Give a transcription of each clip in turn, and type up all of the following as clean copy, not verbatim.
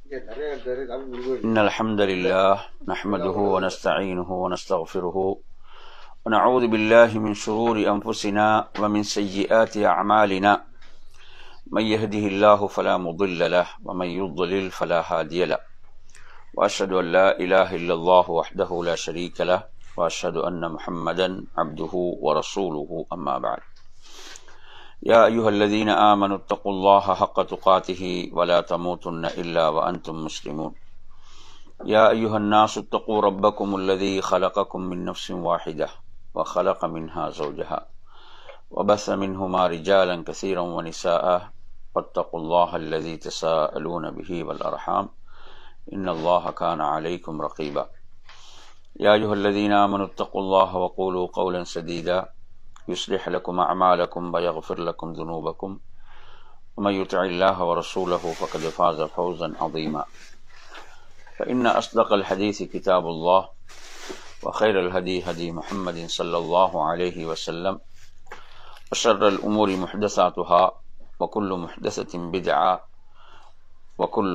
إن الحمد لله نحمده ونستعينه ونستغفره ونعوذ بالله من شرور أنفسنا ومن سيئات أعمالنا من يهده الله فلا مضل له ومن يضلل فلا هادي له وأشهد أن لا إله إلا الله وحده لا شريك له وأشهد أن محمدا عبده ورسوله أما بعد يا أيها الذين آمنوا اتقوا الله حق تقاته ولا تموتن إلا وأنتم مسلمون يا أيها الناس اتقوا ربكم الذي خلقكم من نفس واحدة وخلق منها زوجها وبث منهما رجالا كثيرا ونساء واتقوا الله الذي تساءلون به والأرحام إن الله كان عليكم رقيبا يا أيها الذين آمنوا اتقوا الله وقولوا قولا سديدا يصلح لكم أعمالكم ويغفر لكم ذنوبكم ومن يطع الله ورسوله فقد فاز فوزا عظيما فإن أصدق الحديث كتاب الله وخير الهدي هدي محمد صلى الله عليه وسلم وشر الأمور محدثاتها وكل محدثة بدعة وكل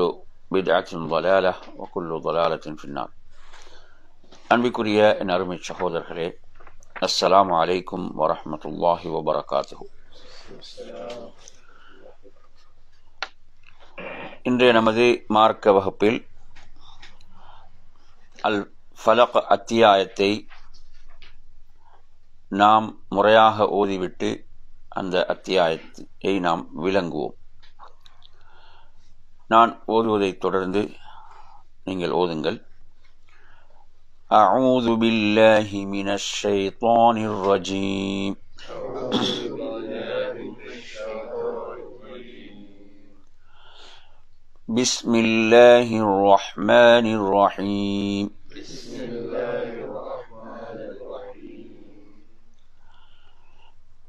بدعة ضلالة وكل ضلالة في النار. அன்பிற்குரிய என் அருமை சகோதரர்களே, அஸ்ஸலாமு அலைக்கும் வரஹ்மத்துல்லாஹி வபரகாத்துஹு. இன்றைய நமது மார்க்க வகுப்பில் அல் ஃபலக் அத்தியாயத்தை நாம் முறையாக ஓதிவிட்டு அந்த அத்தியாயத்தை நாம் விளங்குவோம். நான் ஓதுவதை தொடர்ந்து நீங்கள் ஓதுங்கள். أعوذ بالله من الشيطان الرجيم بسم الله الرحمن الرحيم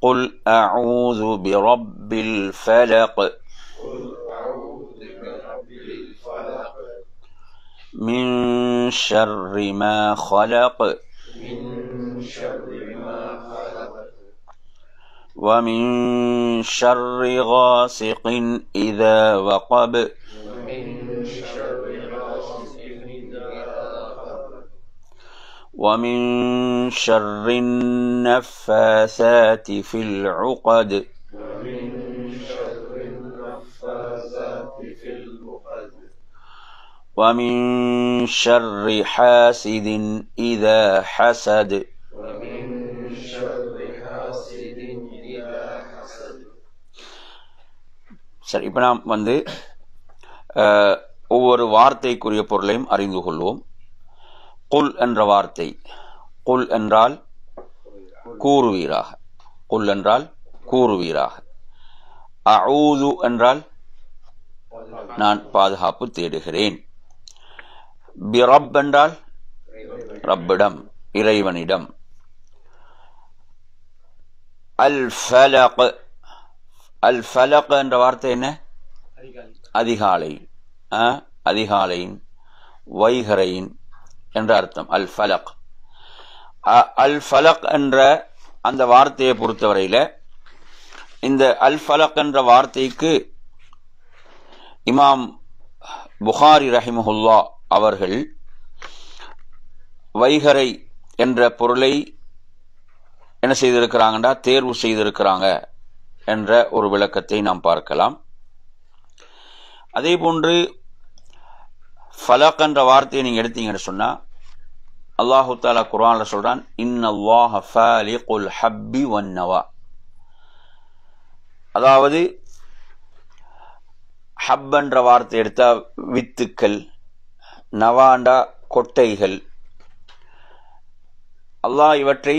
قل أعوذ برب الفلق من شر ما خلق ومن شر غاسق إذا وقب ومن شر النفاثات في العقد ومن شر حاسد إذا حسد சரி, இப்போ நாம் ஒவ்வொரு வார்த்தைக்குரிய பொருளையும் அறிந்து கொள்வோம். குல் என்ற வார்த்தை, குல் என்றால் கூறுவீராக, குல் என்றால் கூறுவீராக. அஊது என்றால் நான் பாதுகாப்பு தேடுகிறேன். பிரப் என்றால் ரப்பிடம், இறைவனிடம். அல் ஃபலக், அல் ஃபலக் என்ற வார்த்தை என்ன? அதிகாலை, அதிகாலையின், வைகரையின் என்ற அர்த்தம் அல் ஃபலக். அல் ஃபலக் என்ற அந்த வார்த்தையை பொறுத்தவரையில் இந்த அல் ஃபலக் என்ற வார்த்தைக்கு இமாம் புகாரி ரஹிமஹுல்லா அவர்கள் வைகரை என்ற பொருளை என்ன செய்திருக்கிறாங்கன்றா தேர்வு செய்திருக்கிறாங்க என்ற ஒரு விளக்கத்தை நாம் பார்க்கலாம். அதே போன்று ஃபலக் என்ற வார்த்தையை நீங்க எடுத்தீங்கன்னு சொன்னா அல்லாஹு தஆலா குர்ஆன்ல சொல்றான், இன்னல்லாஹ ஃபாலிகுல் ஹப்பி வன்னவா. அதாவது ஹப் என்ற வார்த்தை எடுத்தா வித்துக்கள், நவாண்டா கொட்டைகள். அல்லாஹ் இவற்றை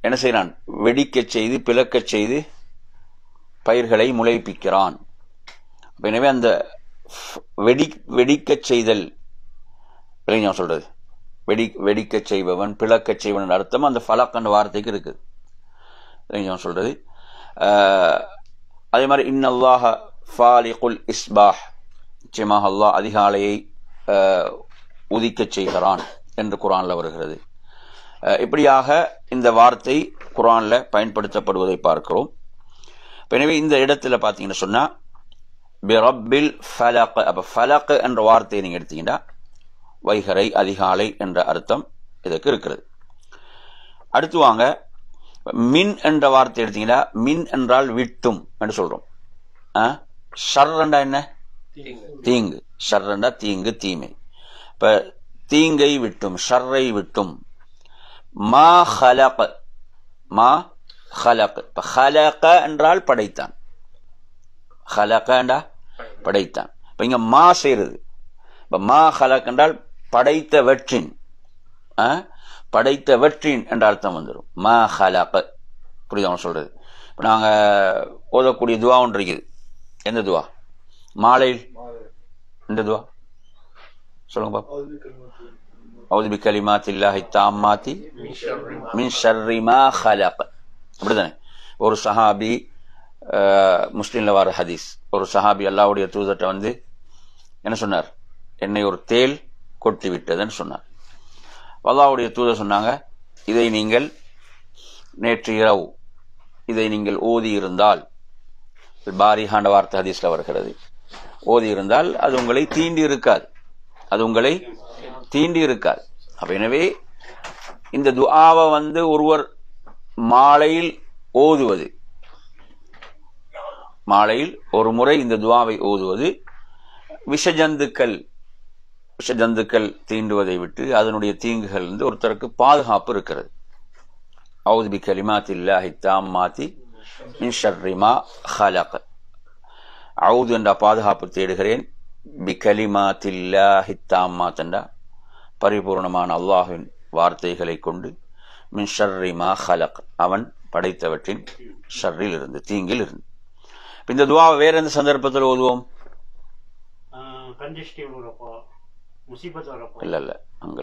என்ன செய்கிறான்? வெடிக்கச் செய்து, பிளக்கச் செய்து பயிர்களை முளைப்பிக்கிறான். எனவே அந்த வெடிக்கச் செய்தல் நான் சொல்றது, வெடிக்கச் செய்பவன், பிளக்கச் செய்வன் அர்த்தம் அந்த ஃபலக் என்ற வார்த்தைக்கு இருக்குது சொல்றது. அதே மாதிரி இன்னல்லாஹ ஃபாலிகுல் இஸ்பாஹ், நிச்சயமாக அல்லாஹ் அதிகாலையை உதிக்கச் செய்கிறான் என்று குர்ஆன்ல வருகிறது. இப்படியாக இந்த வார்த்தை குர்ஆன்ல பயன்படுத்தப்படுவதை பார்க்கிறோம். எனவே இந்த இடத்துல பார்த்தீங்கன்னு சொன்னா பிரப்பில் ஃபலக். அப்ப ஃபலக் என்ற வார்த்தையை நீங்க எடுத்தீங்கன்னா வைகரை, அதிகாலை என்ற அர்த்தம் இதற்கு இருக்கிறது. அடுத்து வாங்க, மின் என்ற வார்த்தை எடுத்தீங்கன்னா மின் என்றால் விட்டும் என்று சொல்றோம். ஷர்ரண்டா என்ன? தீங்கு. ஷர்ரண்டா தீங்கு, தீமை. இப்ப தீங்கை விட்டும், ஷர்ரை விட்டும். மா ஹலக், மா ஹலக். இப்ப ஹலக என்றால் படைத்தான், ஹலகண்டா படைத்தான். இப்ப இங்க மா செய்யறது. இப்ப மா ஹலக் என்றால் படைத்தவற்றின், படைத்தவற்றின் என்ற அர்த்தம் வந்துடும். மா ஹலக். புரியுதா சொல்றது? இப்ப நாங்க ஓதக்கூடிய துவா ஒன்று இருக்குது. எந்த துவா? மாலையில் எந்த துவா சொல்லுங்க பாப்பா. அவுது பிகலிமாத்தில்லாஹி தாம்மாத்தி மின் ஷர்ரி மா ஹலக். அப்படிதானே? ஒரு சஹாபி, முஸ்லிம்ல வர ஹதீஸ், ஒரு சஹாபி அல்லாஹ்வுடைய தூதர்ட்ட வந்து என்ன சொன்னார்? என்னை ஒரு தேல் கொட்டி விட்டதுன்னு சொன்னார். அல்லாஹ்வுடைய தூதர் சொன்னாங்க, இதை நீங்கள் நேற்று இரவு இதை நீங்கள் ஓதி இருந்தால், பாரிஹாண்ட வார்த்தை ஹதீஸ்ல வருகிறது, ஓதி இருந்தால் அது உங்களை தீண்டி இருக்காது, அது உங்களை தீண்டி இருக்காது. அப்ப எனவே இந்த துஆவை வந்து ஒருவர் மாலையில் ஓதுவது, மாலையில் ஒரு முறை இந்த துஆவை ஓதுவது விஷஜந்துக்கள் தீண்டுவதை விட்டு அதனுடைய தீங்குகள் வந்து ஒருத்தருக்கு பாதுகாப்பு இருக்கிறது. அவுது பிகலிமாத்தில்லாஹி தாம்மாத்தி மின் ஷர்ரி மா ஹலக். அவுது என்ற பாதுகாப்பு தேடுகிறேன், பிகலிமாத்தில்லாஹி தாம்மாத் என்ற பரிபூர்ணமான அல்லாஹ்வின் வார்த்தைகளை கொண்டு, மின் ஷர்ரி மா ஹலக் அவன் படைத்தவற்றின் ஷர்ரில் இருந்து, தீங்கில் இருந்து. இந்த துஆவை வேற எந்த சந்தர்ப்பத்தில் ஓதுவோம்? இல்ல இல்ல, அங்க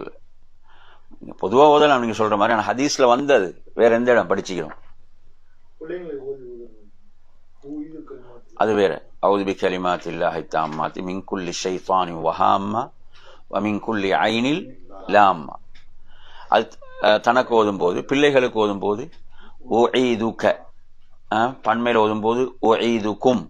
பொதுவா ஓதலாம் நீங்க சொல்ற மாதிரி. ஆனா ஹதீஸ்ல வந்தது வேற எந்த இடம் படிச்சுக்கிறோம்? அது வேற. அவுது பிகலிமாத்தில்லாஹி தாம்மாத்தி மின் குல்லி ஷைத்தானின் வஹாம்மா வ மின் குல்லி ஐனில் லாம்மா. அது தனக்கு ஓதும் போது, பிள்ளைகளுக்கு ஓதும் போது உஈதுக, பன்மையில ஓதும் போது உஈதுகும்,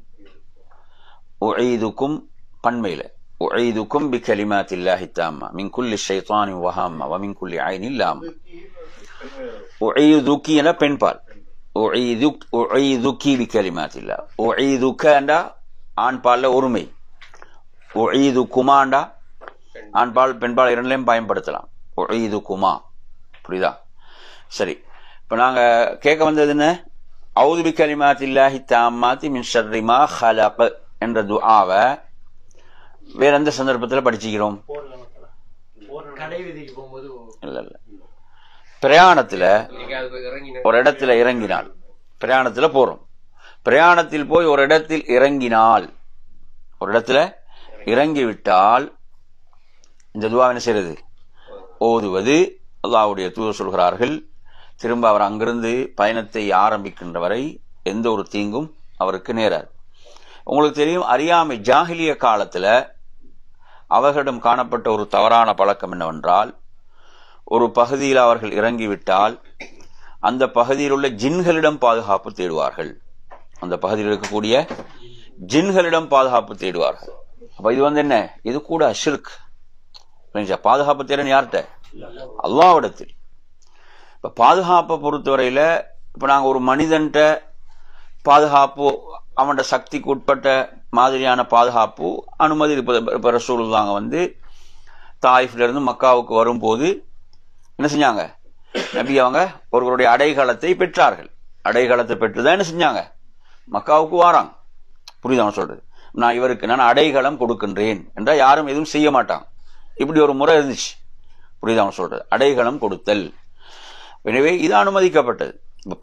உஈதுகும் பன்மையில, உஈதுகும் பிகலிமாத்தில்லாஹி தாம்மா மின் குல்லி ஷைத்தானின் வஹாம்மா வ மின் குல்லி ஐனில் லாம்மா. உஈதுகி என பெண்பால், உஈதுகி பிகலிமாத்தில்லாஹ். உஈதுகண்டா ஆண் பால்ல ஒருமை, உஈதுகுமாண்டா ஆண் பால் பெண்பால் இரண்டிலையும் பயன்படுத்தலாம். உஈதுகுமா. புரியுதா? சரி, இப்ப நாங்க கேட்க வந்தது என்ன? அவுது பிகலிமாத்தில்லாஹி தாம்மாத்தி மின் ஷர்ரி மா ஹலக் என்ற துஆவை வேற எந்த சந்தர்ப்பத்தில் படிச்சுக்கிறோம்? இல்ல இல்ல, பிரயாணத்துல ஒரு இடத்துல இறங்கினால், பிரயாணத்துல போறோம், பிரயாணத்தில் போய் ஒரு இடத்தில் இறங்கினால், ஒரு இடத்துல இறங்கிவிட்டால் இந்த துஆவை என்ன செய்யறது? ஓதுவது. அல்லாஹ்வுடைய தூதர் சொல்கிறார்கள், திரும்ப அவர் அங்கிருந்து பயணத்தை ஆரம்பிக்கின்ற வரை எந்த ஒரு தீங்கும் அவருக்கு நேராது. உங்களுக்கு தெரியும், அறியாமை ஜாஹிலிய காலத்துல அவர்களிடம் காணப்பட்ட ஒரு தவறான பழக்கம் என்னவென்றால், ஒரு பகுதியில் அவர்கள் இறங்கிவிட்டால் அந்த பகுதியில் உள்ள ஜின்களிடம் பாதுகாப்பு தேடுவார்கள், அந்த பகுதியில் இருக்கக்கூடிய ஜின்களிடம் பாதுகாப்பு தேடுவார்கள். அப்ப இது வந்து என்ன? இது கூட ஷிர்க். பாதுகாப்பு தேடணும் யார்கிட்ட? அல்லாஹ்விடத்தில். இப்ப பாதுகாப்பை பொறுத்தவரையில இப்ப நாங்க ஒரு மனிதன்ட்ட பாதுகாப்பு, அவனோட சக்திக்கு உட்பட்ட மாதிரியான பாதுகாப்பு அனுமதி இருப்பது. இப்ப ரசூலுல்லாஹ் வந்து தாயிஃப்ல இருந்து மக்காவுக்கு வரும்போது என்ன செஞ்சாங்க? நபி அவங்க ஒருவருடைய அடைகாலத்தை பெற்றார்கள். அடைகாலத்தை பெற்றுதான் என்ன செஞ்சாங்க? மக்காவுக்கு வாராங்க. புரியுதா சொல்றது? நான் இவருக்கு நான் அடைகாலம் கொடுக்கின்றேன் என்றா யாரும் எதுவும் செய்ய மாட்டாங்க. இப்படி ஒரு முறை இருந்துச்சு. புரியுதா சொல்றது? அடைகாலம் கொடுத்தல். எனவே இது அனுமதிக்கப்பட்டது. இப்ப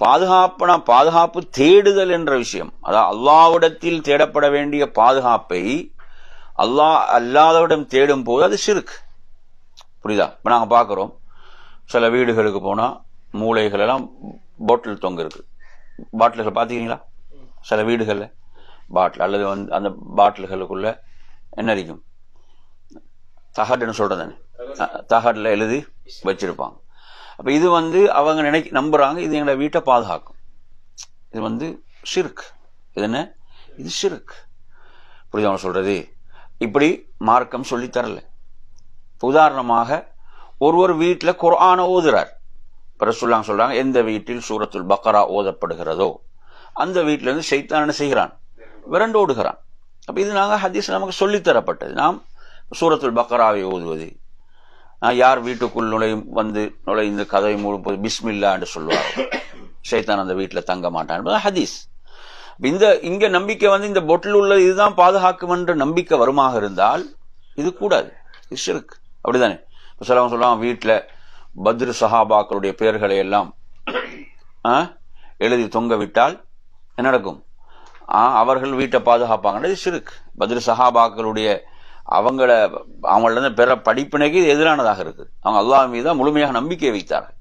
பாதுகாப்பு தேடுதல் என்ற விஷயம், அதாவது அல்லாஹ்விடத்தில் தேடப்பட வேண்டிய பாதுகாப்பை அல்லாஹ் அல்லாதவிடம் தேடும் போது அது ஷிர்க். புரியுதா? இப்ப நாங்க பாக்குறோம், சில வீடுகளுக்கு போனா மூளைகள் எல்லாம் பாட்டில் தொங்க இருக்கு. பாட்டில்கள் பாத்தீங்களா? சில வீடுகள்ல பாட்டில், அல்லது வந்து அந்த பாட்டில்களுக்குள்ள என்ன இருக்கும்? தகடுன்னு சொல்றதானே, தகடுல எழுதி வச்சிருப்பாங்க. அப்ப இது வந்து அவங்க நம்புறாங்க, இது எங்களோட வீட்டை பாதுகாக்கும். இது வந்து ஷிர்க். இது என்ன? இது ஷிர்க். புரியுதா சொல்றது? இப்படி மார்க்கம் சொல்லி தரல. உதாரணமாக ஒருவர் வீட்டில் குர்ஆனை ஓதுறார். ரசூலுல்லாஹ் சொல்றாங்க, எந்த வீட்டில் சூரத்துல் பக்ரா ஓதப்படுகிறதோ அந்த வீட்டில இருந்து ஷைத்தான் என்ன செய்கிறான்? விரண்டு ஓடுகிறான். அப்ப இது நாங்க ஹதீஸ் நமக்கு சொல்லித்தரப்பட்டது. நாம் சூரத்துல் பக்ராவை ஓதுவது, யார் வீட்டுக்குள் நுழைந்து கதவை மூடும்போது பிஸ்மில்லா என்று சொல்லுவார், ஷைத்தான் அந்த வீட்டில் தங்க மாட்டான் என்பது ஹதீஸ். இங்க நம்பிக்கை இந்த பொட்டில் உள்ள இதுதான் பாதுகாக்கும் என்ற நம்பிக்கை வருமாக இருந்தால் இது கூடாது, இது ஷிர்க். அப்படிதானே? சிலவங்க சொல்லுவாங்க, வீட்டில் பத்ரு சஹாபாக்களுடைய பெயர்களை எல்லாம் எழுதி தொங்க விட்டால் என்ன நடக்கும்? அவர்கள் வீட்டை பாதுகாப்பாங்க. இது ஷிர்க். பத்ரு சஹாபாக்களுடைய அவங்கள பெற படிப்பினைக்கு இது எதிரானதாக இருக்கு. அவங்க அல்லாஹ் மீது முழுமையாக நம்பிக்கை வைத்தார்கள்.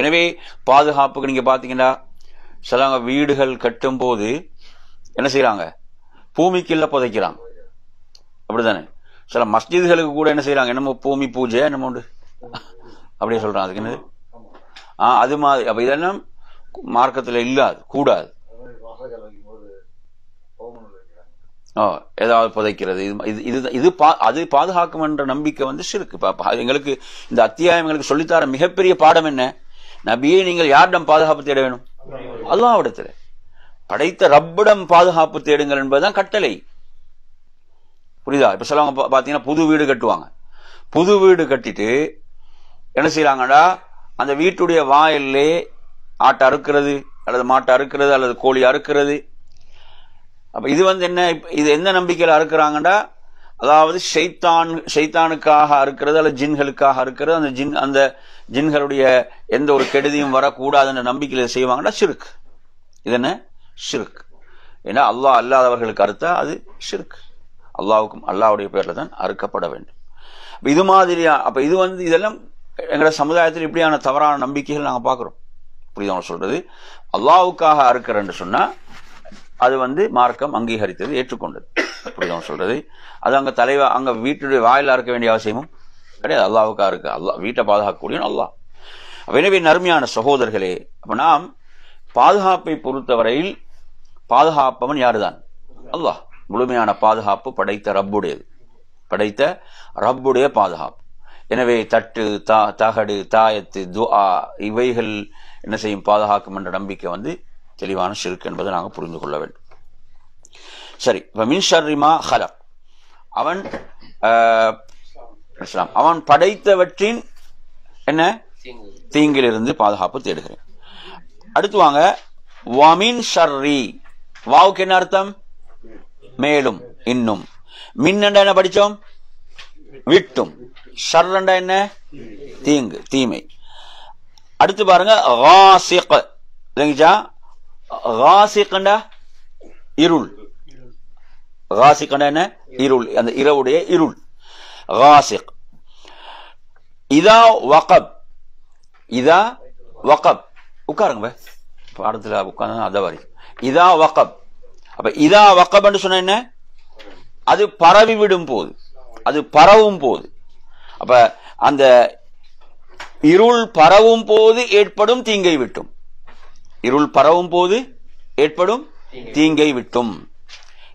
எனவே பாதுகாப்புக்கு நீங்க பாத்தீங்கன்னா சிலவங்க வீடுகள் கட்டும் போது என்ன செய்யறாங்க? பூமிக்குள்ள புதைக்கிறாங்க. அப்படித்தானே? சில மஸ்ஜிதுகளுக்கு கூட என்ன செய்யறாங்க? என்னமோ பூமி பூஜை என்னமோ உண்டு அப்படியே சொல்றாங்க. அதுக்கு என்னது? அது மாதிரி. அப்ப இதெல்லாம் மார்க்கத்தில் இல்லாது, கூடாது. ஏதாவது புதைக்கிறது அது பாதுகாக்கும் என்ற நம்பிக்கை ஷிர்க். எங்களுக்கு இந்த அத்தியாயம் எங்களுக்கு சொல்லித்தர மிகப்பெரிய பாடம் என்ன? நபியே, நீங்கள் யாரிடம் பாதுகாப்பு தேட வேணும்? அல்லாஹ்விடத்தில், படைத்த ரப்பிடம் பாதுகாப்பு தேடுங்கள் என்பதுதான் கட்டளை. புரியுதா? இப்ப சிலவங்க பாத்தீங்கன்னா புது வீடு கட்டுவாங்க. புது வீடு கட்டிட்டு என்ன செய்யறாங்கடா, அந்த வீட்டுடைய வாயிலே ஆட்டை அறுக்கிறது அல்லது மாட்டை அறுக்கிறது அல்லது கோழி அறுக்கிறது. அப்ப இது என்ன, இது எந்த நம்பிக்கையில அறுக்கிறாங்கடா? அதாவது ஷைத்தானுக்காக அறுக்கிறது அல்லது ஜின்களுக்காக அறுக்கிறது. அந்த ஜின்களுடைய எந்த ஒரு கெடுதியும் வரக்கூடாது என்ற நம்பிக்கையில செய்வாங்கடா. ஷிர்க். இது என்ன? ஷிர்க். ஏன்னா அல்லாஹ் அல்லாதவர்களுக்கு அறுத்தா அது ஷிர்க். அல்லாஹ்வுக்கும் அல்லாஹ்வுடைய பேர்ல தான் அறுக்கப்பட வேண்டும். இது மாதிரியா? அப்ப இது இதெல்லாம் எங்களோட சமுதாயத்தில் இப்படியான தவறான நம்பிக்கைகள் நாங்க பாக்குறோம். புரியுதா சொல்றது? அல்லாஹ்வுக்காக அறுக்கிறன்னு சொன்னா அது மார்க்கம் அங்கீகரித்தது, ஏற்றுக்கொண்டது. புரியுதா சொல்றது? அது அங்க வீட்டுடைய வாயில அறுக்க வேண்டிய அவசியமும் கிடையாது. அல்லாஹ்வுக்காக இருக்கு. அல்லாஹ் வீட்டை பாதுகாக்கக்கூடிய அல்லாஹ். எனவே நறுமையான சகோதரர்களே, அப்ப நாம் பாதுகாப்பை பொறுத்தவரையில் பாதுகாப்பவன் யாருதான்? அல்லாஹ். முழுமையான பாதுகாப்பு படைத்த ரப்புடையது, படைத்த ரப்புடைய பாதுகாப்பு. எனவே தட்டு, தகடு, தாயத்து, துஆ இவைகள் என்ன செய்யும்? பாதுகாக்கும் என்ற நம்பிக்கை தெளிவான ஷிர்க் என்பதை நாங்கள் புரிந்து கொள்ள வேண்டும். சரி, மின் ஷர்ரி மா ஹலக், அவன் படைத்தவற்றின் என்ன தீங்கிலிருந்து பாதுகாப்பு தேடுகிறேன். அடுத்து வாங்க, வமின் ஷர்ரி. வாவுக்கு என்ன அர்த்தம்? மேலும், இன்னும். மின் என்ன படிச்சோம்? விட்டும். ஷர் என்ன? தீங்கு, தீமை. அடுத்து பாருங்க, காசிக். இருள். காசிக் என்ன? இருள். அந்த இரவுடைய இருள். காசிக். இதா வகப். இதா வகப். உட்காருங்க பாடத்துல உட்கார்ந்து அதவாரி. இதா வகப். அப்ப இதா வகப் என்று சொன்ன என்ன? அது பரவி விடும் போது, அது பரவும் போது. அப்ப அந்த இருள் பரவும் போது ஏற்படும் தீங்கை விட்டும். இருள் பரவும் போது ஏற்படும் தீங்கை விட்டும்.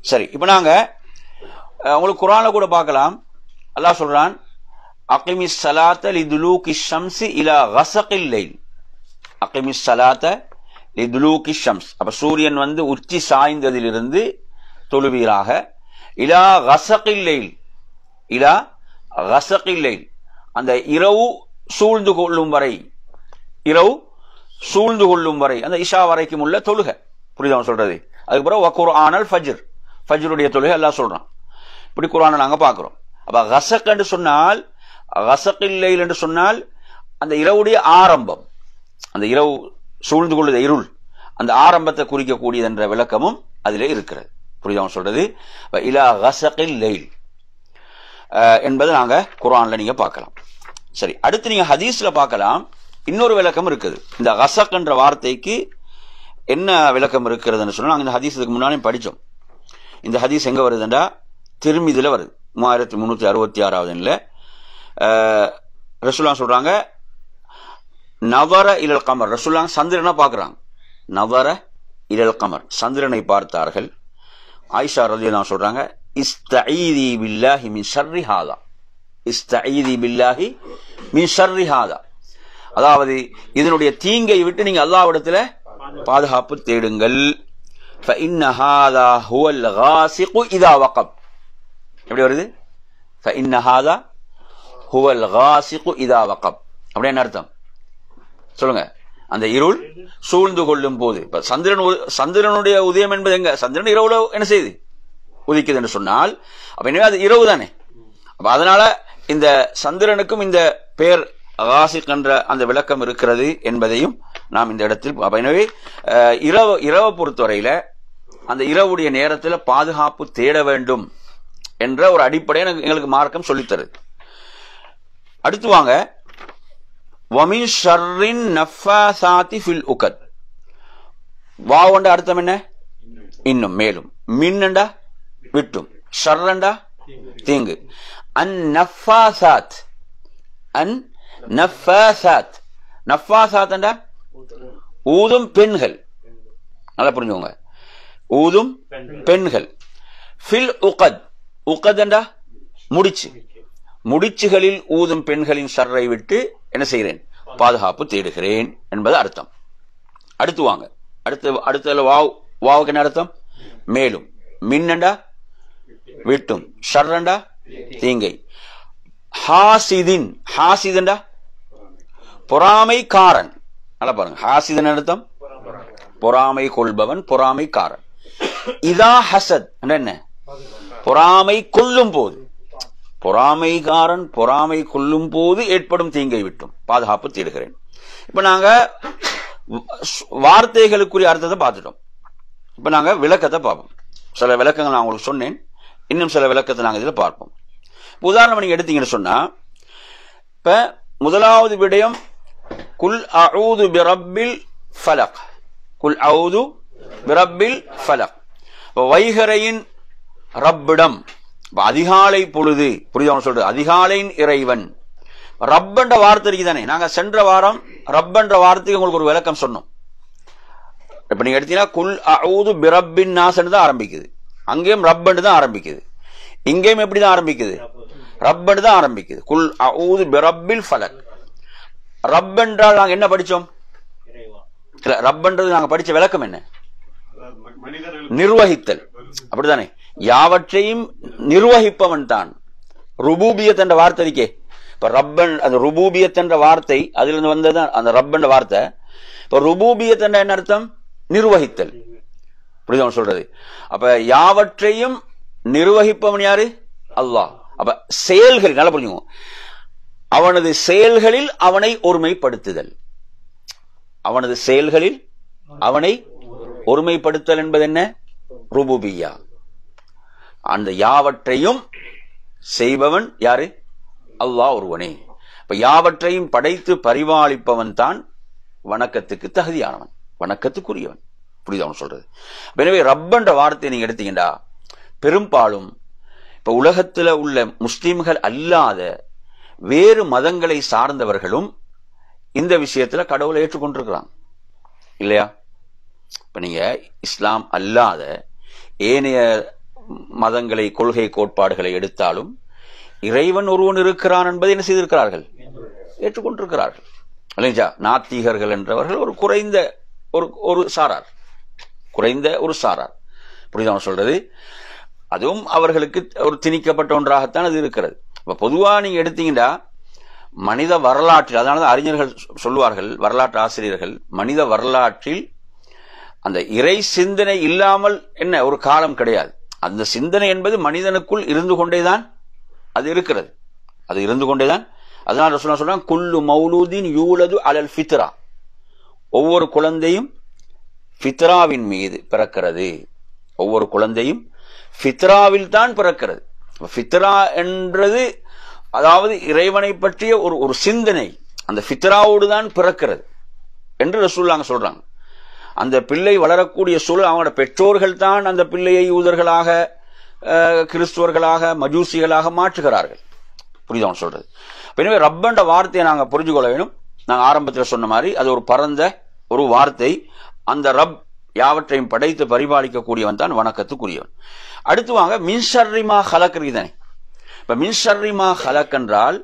சரி, இப்ப நாங்க உங்களுக்கு குர்ஆன்ல கூட பார்க்கலாம். அல்லாஹ் சொல்றான், அகிமிஸ் ஸலாத்த லிதுலூகி ஷம்ஸி இலா கஸகில் லைல். அகிமிஸ் ஸலாத்த லிதுலூகி ஷம்ஸ். அப்ப சூரியன் உச்சி சாய்ந்ததிலிருந்து தொழுவீராக. இலா கஸகில் லைல். இலா கஸகில் லைல். அந்த இரவு சூழ்ந்து கொள்ளும் வரை, இரவு சூழ்ந்து கொள்ளும் வரை, அந்த இஷா வரைக்கும் உள்ள தொழுகை. புரியுதா சொல்றது? அதுக்கப்புறம் வகுர்ஆனல் ஃபஜ்ர், ஃபஜ்ருடைய தொழுகை எல்லாம் சொல்றான். இப்படி குர்ஆனை நாங்க பாக்குறோம். அப்ப கஸக் என்று சொன்னால், கஸகில் லைல் என்று சொன்னால் அந்த இரவுடைய ஆரம்பம், அந்த இரவு சூழ்ந்து கொள்ளுத இருள், அந்த ஆரம்பத்தை குறிக்கக்கூடியது என்ற விளக்கமும் அதிலே இருக்கிறது. புரியுதா சொல்றது? இலா கஸகில் லைல் என்பதை நாங்க குர்ஆன்ல நீங்க பார்க்கலாம். சரி, அடுத்து நீங்க ஹதீஸ்ல பார்க்கலாம், இன்னொரு விளக்கம் இருக்குது. இந்த கஸக் என்ற வார்த்தைக்கு என்ன விளக்கம் இருக்கிறதுன்னு சொன்னா, நாங்க இந்த ஹதீஸுக்கு முன்னாலே படிச்சோம். இந்த ஹதீஸ் எங்க வருதுண்டா, திர்மிதில வருது, 3366 ரசூலுல்லாஹ் சொல்றாங்க, நவர இலல் கமர். ரசூலுல்லாஹ் சந்திரனை பார்க்கறாங்க. நவர இலல் கமர், சந்திரனை பார்த்தார்கள். ஆயிஷா ரலியல்லாஹு சொல்றாங்க, இஸ்தஈதி பில்லாஹி மின் ஷர்ரி ஹாதா, இஸ்தஈதி பில்லாஹி மின் ஷர்ரி ஹாதா, அதாவது இதனுடைய தீங்கை விட்டு நீங்க அல்லாஹ்விடத்துல பாதுகாப்பு தேடுங்கள். فإن هذا هو الغاسق إذا وقب. எப்படி வருது? فإن هذا هو الغاسق إذا وقب. அப்படி என்ன அர்த்தம் சொல்லுங்க? அந்த இருள் சூழ்ந்து கொள்ளும் போது, இப்ப சந்திரனுடைய உதயம் என்பது எங்க? சந்திரன் இரவுல என்ன செய்யுது? உதிக்குது என்று சொன்னால் அப்ப எனவே அது இரவு தானே. அப்ப அதனால இந்த சந்திரனுக்கும் இந்த பேர் காசிக் என்ற அந்த விளக்கம் இருக்கிறது என்பதையும் நாம் இந்த இடத்தில். எனவே இரவை பொறுத்தவரையில அந்த இரவுடைய நேரத்தில் பாதுகாப்பு தேட வேண்டும் என்ற ஒரு அடிப்படையை எங்களுக்கு மார்க்கம் சொல்லித்தருது. அடுத்து வாங்க, வமின் ஷர்ரின் நஃபாசாத்தி ஃபில் உகத். வாவண்ட அர்த்தம் என்ன? இன்னும் மேலும். மின்னண்டா விட்டும், ஷர்ரண்டா தீங்கு. அன் நஃபாசாத், அன் நஃபாசாத், நஃபாசாத்ண்டா ஊதும் பெண்கள். நல்லா புரிஞ்சுக்கோங்க, ஊதும் பெண்கள். ஃபில் உகத், உகத்ண்டா முடிச்சு, முடிச்சுகளில் ஊதும் பெண்களின் ஷர்ரை விட்டு என்ன செய்கிறேன்? பாதுகாப்பு தேடுகிறேன் என்பது அர்த்தம். அடுத்து வாங்க, அடுத்த வாவுக்கு என்ன அர்த்தம்? மேலும். மின்னண்டா விட்டும், ஷர்ரண்டா தீங்கை. ஹாசிதின், ஹாசிதண்டா பொறாமைக்காரன். நல்லா பாருங்க, ஹாசிதன் அர்த்தம் பொறாமை கொள்பவன், பொறாமைக்காரன். இதா ஹசத் என்ன? பொறாமை கொள்ளும் போது, பொறாமைக்காரன் பொறாமை கொள்ளும் போது ஏற்படும் தீங்கை விட்டும் பாதுகாப்பு தேடுகிறேன். இப்ப நாங்க வார்த்தைகளுக்குரிய அர்த்தத்தை பார்த்துட்டோம். இப்ப நாங்க விளக்கத்தை பார்ப்போம். சில விளக்கங்கள் நான் உங்களுக்கு சொன்னேன், இன்னும் சில விளக்கத்தை நாங்க இதுல பார்ப்போம். உதாரணம் நீங்க எடுத்தீங்கன்னு சொன்னா, இப்ப முதலாவது விடயம் குல் அஊது பிரப்பில் ஃபலக், குல் அஊது பிரப்பில் ஃபலக். வைகரையின் ரப்பிடம், அதிகாலை பொழுது, புரியுதா சொல்றது? அதிகாலையின் இறைவன். ரப்பன்ற வார்த்தை இருக்குதானே, நாங்க சென்ற வாரம் ரப்பன்ற வார்த்தைக்கு உங்களுக்கு ஒரு விளக்கம் சொன்னோம். இப்ப நீங்க எடுத்தீங்கன்னா குல் அஊது பிரப்பின் நாஸ்ன்னு தான் ஆரம்பிக்குது, அங்கேயும் ரப்பன்னு தான் ஆரம்பிக்குது, இங்கேயும் எப்படிதான் ஆரம்பிக்குது? ரப்பன்னு தான் ஆரம்பிக்குது. குல் அஊது பிரப்பில் ஃபலக். ரப் என்றால் நாங்க என்ன படிச்சோம்? ரப்பன்றது நாங்க படிச்ச விளக்கம் என்ன? நிர்வகித்தல், அப்படித்தானே? யாவற்றையும் நிர்வகிப்பவன் தான். ருபூபியத் என்ற வார்த்தை இருக்கே, இப்ப ரப்பன், அந்த ருபூபியத் என்ற வார்த்தை அதிலிருந்து வந்ததுதான் அந்த ரப்பன் வார்த்தை. இப்ப ருபூபியத் என்ற என்ன அர்த்தம்? நிர்வகித்தல், புரியுதா சொல்றது? அப்ப யாவற்றையும் நிர்வகிப்பவன் யாரு? அல்லாஹ். அப்ப செயல்கள் நல்லா புரிஞ்சுங்க, அவனது செயல்களில் அவனை ஒருமைப்படுத்துதல், அவனது செயல்களில் அவனை ஒருமைப்படுத்தல் என்பது என்ன? ருபூபியா. அந்த யாவற்றையும் செய்பவன் யாரு? அல்லாஹ் ஒருவனே. இப்ப யாவற்றையும் படைத்து பரிபாலிப்பவன் தான் வணக்கத்துக்கு தகுதியானவன், வணக்கத்துக்குரியவன், புரியுதா சொல்றது? எனவே ரப்பன்ற வார்த்தையை நீங்க எடுத்தீங்கன்னா பெரும்பாலும் இப்ப உலகத்துல உள்ள முஸ்லிம்கள் அல்லாத வேறு மதங்களை சார்ந்தவர்களும் இந்த விஷயத்துல கடவுளை ஏற்றுக்கொண்டிருக்கிறாங்க இல்லையா? இப்ப நீங்க இஸ்லாம் அல்லாத ஏனைய மதங்களை, கொள்கை கோட்பாடுகளை எடுத்தாலும் இறைவன் ஒருவன் இருக்கிறான் என்பதை என்ன செய்திருக்கிறார்கள்? ஏற்றுக்கொண்டிருக்கிறார்கள் இல்லையா? நாத்திகர்கள் என்றவர்கள் ஒரு குறைந்த ஒரு சாரார், குறைந்த ஒரு சாரார், புரியுதா சொல்றது? அதுவும் அவர்களுக்கு ஒரு திணிக்கப்பட்ட ஒன்றாகத்தான் அது இருக்கிறது. இப்ப பொதுவா நீங்க எடுத்தீங்கன்னா மனித வரலாற்றில், அதனால அறிஞர்கள் சொல்லுவார்கள், வரலாற்று ஆசிரியர்கள், மனித வரலாற்றில் அந்த இறை சிந்தனை இல்லாமல் என்ன ஒரு காலம் கிடையாது. அந்த சிந்தனை என்பது மனிதனுக்குள் இருந்து கொண்டேதான் அது இருக்கிறது, அது இருந்து கொண்டேதான். அதனால ரசூலுல்லாஹ் சொல்றாங்க, குல்லு மௌலூதின் யூலது அலல் ஃபித்ரா, ஒவ்வொரு குழந்தையும் ஃபித்ராவின் மீது பிறக்கிறது, ஒவ்வொரு குழந்தையும் ஃபித்ராவில் தான் பிறக்கிறது. ஃபித்ரா என்றது அதாவது இறைவனை பற்றிய ஒரு சிந்தனை அந்த ஃபித்ராவோடு தான் பிறக்கிறது என்று ரசூலுல்லாஹ் சொல்றாங்க. அந்த பிள்ளை வளரக்கூடிய சூழல், அவங்களோட பெற்றோர்கள் தான் அந்த பிள்ளையை யூதர்களாக, கிறிஸ்துவர்களாக, மஜூசிகளாக மாற்றுகிறார்கள், புரியுதா சொல்றது? எனவே ரப்பன்ற வார்த்தையை நாங்க புரிஞ்சு கொள்ள வேணும். நாங்க ஆரம்பத்தில் சொன்ன மாதிரி அது ஒரு பரந்த ஒரு வார்த்தை. அந்த ரப் யாவற்றையும் படைத்து பரிபாலிக்கக்கூடியவன் தான் வணக்கத்துக்குரியவன். அடுத்து வாங்க மின் ஷர்ரி மா ஹலக் இருக்குதானே. இப்ப மின் ஷர்ரி மா ஹலக் என்றால்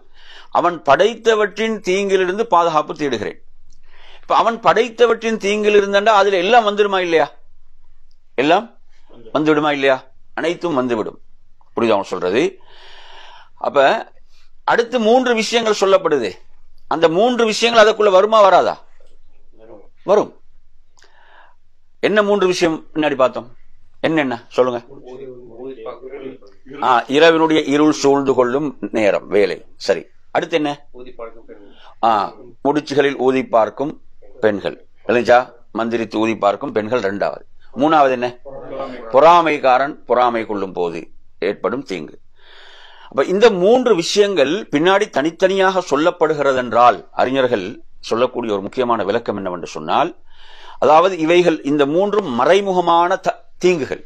அவன் படைத்தவற்றின் தீங்கிலிருந்து பாதுகாப்பு தேடுகிறேன். இப்ப அவன் படைத்தவற்றின் தீங்கில் இருந்தாண்டா அதுல எல்லாம் வந்துடுமா இல்லையா? எல்லாம் வந்துவிடுமா இல்லையா? அனைத்தும் வந்துவிடும். புரியுதா அவன் சொல்றது? அப்ப அடுத்து 3 விஷயங்கள் சொல்லப்படுது. அந்த 3 விஷயங்கள் அதற்குள்ள வருமா வராதா? வரும். என்ன 3 விஷயம் முன்னாடி பார்த்தோம்? என்னென்ன சொல்லுங்க. இரவினுடைய இருள் சூழ்ந்து கொள்ளும் நேரம், வேலை. சரி, அடுத்து என்ன? முடிச்சுகளில் ஊதி பார்க்கும் பெண்கள். மந்திரித்து ஊதி பார்க்கும் பெண்கள் 2வது. 3வது என்ன? பொறாமைக்காரன் பொறாமை கொள்ளும் போது ஏற்படும் தீங்கு. அப்ப இந்த 3 விஷயங்கள் பின்னாடி தனித்தனியாக சொல்லப்படுகிறது என்றால் அறிஞர்கள் சொல்லக்கூடிய ஒரு முக்கியமான விளக்கம் என்னவென்று சொன்னால், அதாவது இவைகள் இந்த 3ம் மறைமுகமான தீங்குகள்.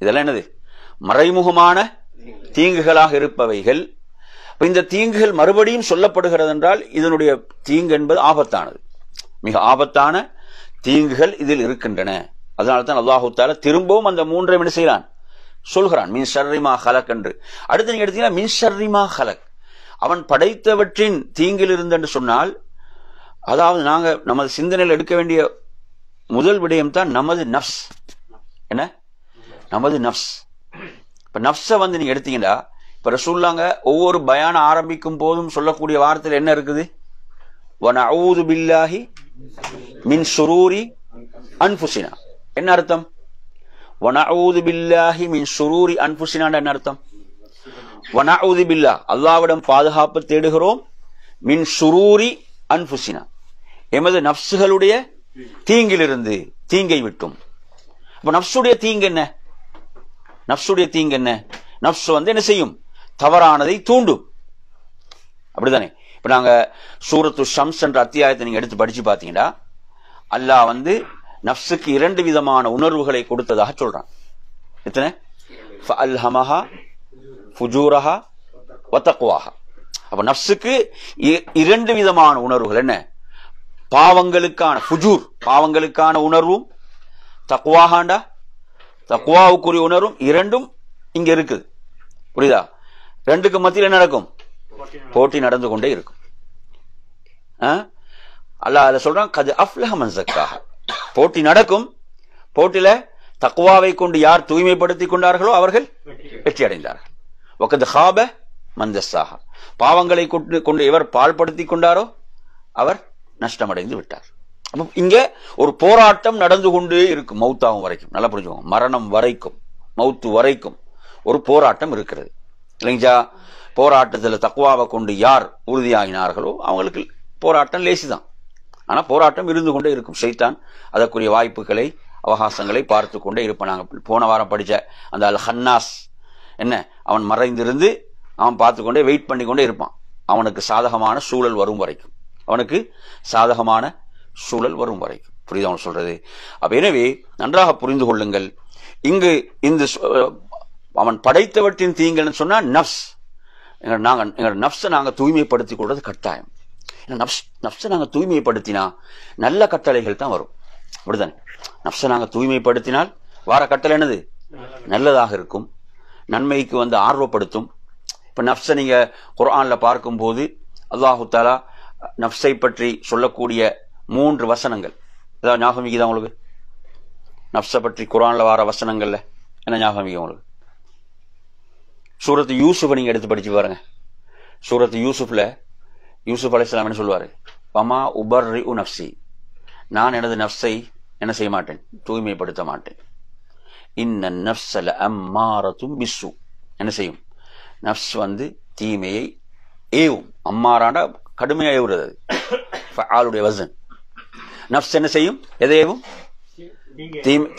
இதெல்லாம் என்னது? மறைமுகமான தீங்குகளாக இருப்பவைகள். இந்த தீங்குகள் மறுபடியும் சொல்லப்படுகிறது என்றால் இதனுடைய தீங்கு என்பது ஆபத்தானது, மிக ஆபத்தான தீங்குகள் இதில் இருக்கின்றன. அதனால்தான் அல்லாஹு தஆலா திரும்பவும் அந்த 3ஐ என்ன செய்யறான்? சொல்கிறான், மின் ஷர்ரி மா ஹலக் என்று. அடுத்து நீங்க எடுத்தீங்கன்னா மின் ஷர்ரி மா ஹலக், அவன் படைத்தவற்றின் தீங்கில் இருந்து என்று சொன்னால், அதாவது நாங்க நமது சிந்தனையில் எடுக்க வேண்டிய முதல் விடயம் தான் நமது நஃப்ஸ். என்ன? நமது நஃப்ஸ். இப்ப நஃப்ஸை வந்து நீங்க எடுத்தீங்கன்னா, இப்ப ரசூலுல்லாஹ் ஒவ்வொரு பயான ஆரம்பிக்கும் போதும் சொல்லக்கூடிய வார்த்தையில் என்ன இருக்குது? வனஊது பில்லாஹி மின் ஷுரூரி அன்ஃபுஸினா. என்ன அர்த்தம்? வனஊது பில்லாஹி மின் ஷுரூரி அன்ஃபுஸினா என்ன அர்த்தம்? வனஊது பில்லாஹ், அல்லாஹ்விடம் பாதுகாப்பு தேடுகிறோம், மின் ஷுரூரி அன்ஃபுஸினா, எமது நஃப்ஸுகளுடைய தீங்கிலிருந்து, தீங்கை விட்டும். அப்ப நஃப்ஸுடைய தீங்கு என்ன? நஃப்ஸுடைய தீங்கு என்ன? நஃப்ஸ் வந்து என்ன செய்யும்? தவறானதை தூண்டும். அப்படித்தானே? இப்ப நாங்க சூரத்து ஷம்ஸ் என்ற அத்தியாயத்தை நீங்க எடுத்து படிச்சு பாத்தீங்கன்னா, அல்லாஹ் வந்து நஃப்ஸுக்கு 2 விதமான உணர்வுகளை கொடுத்ததாக சொல்றான். எத்தனை? ஃபஅல்ஹமஹா ஃபுஜூரஹா வ தக்வாஹா. அப்ப நஃப்ஸுக்கு 2 விதமான உணர்வுகள். என்ன? பாவங்களுக்கான ஃபுஜூர், பாவங்களுக்கான உணர்வும், தக்வாஹாண்டா தக்வாவுக்குரிய உணர்வும், 2ம் இங்க இருக்குது. புரியுதா? 2க்கு மத்தியில் என்ன நடக்கும்? போட்டி நடந்து கொண்டே இருக்கும். அல்லாஹ் அதுல சொல்றான், கது அஃப்லஹ மன் ஸக்காஹா. போட்டி நடக்கும். போட்டியில தக்வாவை கொண்டு யார் தூய்மைப்படுத்திக் கொண்டார்களோ அவர்கள் வெற்றி அடைந்தார்கள். வகத் ஹாப மன் தஸ்ஸாஹா. பாவங்களை கொண்டு எவர் பாழ்படுத்திக் கொண்டாரோ அவர் நஷ்டமடைந்து விட்டார். அப்ப இங்க ஒரு போராட்டம் நடந்து கொண்டே இருக்கும், மௌத்தாவும் வரைக்கும். நல்லா புரிஞ்சுக்கோங்க, மரணம் வரைக்கும், மௌத்து வரைக்கும் ஒரு போராட்டம் இருக்கிறது இல்லைங்களா? போராட்டத்தில் தக்வாவை கொண்டு யார் உறுதியாகினார்களோ அவங்களுக்கு போராட்டம் லேசிதான். ஆனா போராட்டம் இருந்து கொண்டே இருக்கும். ஷைத்தான் அதற்குரிய வாய்ப்புகளை, அவகாசங்களை பார்த்து கொண்டே இருப்பான். நாங்க போன வாரம் படிச்ச அந்த அல் ஹன்னாஸ், என்ன, அவன் மறைந்திருந்து அவன் பார்த்து கொண்டே வெயிட் பண்ணி கொண்டே இருப்பான், அவனுக்கு சாதகமான சூழல் வரும் வரைக்கும், அவனுக்கு சாதகமான சூழல் வரும் வரைக்கும். புரியுது அவன் சொல்றது? அப்ப எனவே நன்றாக புரிந்து கொள்ளுங்கள். இங்கு இந்த அவன் படைத்தவற்றின் தீங்கன்னு சொன்னா நஃப்ஸ். எங்க நஃப்ஸை நாங்க தூய்மைப்படுத்திக் கொள்வது கட்டாயம். நஃப்ஸை நாங்க தூய்மைப்படுத்தினா நல்ல கட்டளைகள் தான் வரும். அப்படித்தானே? நஃப்ஸை நாங்க தூய்மைப்படுத்தினால் வார கட்டளை என்னது? நல்லதாக இருக்கும், நன்மைக்கு வந்து ஆர்வப்படுத்தும். இப்ப நஃப்ஸை நீங்க குர்ஆன்ல பார்க்கும் போது அல்லாஹு தஆலா நஃப்ஸை பற்றி சொல்லக்கூடிய 3 வசனங்கள் ஏதாவது ஞாபகம் இருக்குதா உங்களுக்கு? நஃப்ஸை பற்றி குர்ஆன்ல வர வசனங்கள்ல என்ன ஞாபகம் இருக்கு உங்களுக்கு? சூரத்து யூசுஃபை நீங்க எடுத்து படிச்சு பாருங்க. சூரத்து யூசுஃப்ல யூசுப் அலைஹிஸ்ஸலாம் என்ன சொல்வாரு? வமா உபர்ரிஉ நஃப்ஸி, நான் எனது நஃப்ஸை என்ன செய்ய மாட்டேன்? தூய்மைப்படுத்த மாட்டேன். இன்ன நஃப்ஸ லஅம்மாரத்தும் பிஸ்ஸு, என்ன செய்யும்? நஃப்ஸ் வந்து தீமையை ஏவும். அம்மாராண்டா கடுமையா ஏவுறது. ஃபஆலுடைய வஸன். நஃப்ஸ் என்ன செய்யும்? எதை ஏவும்?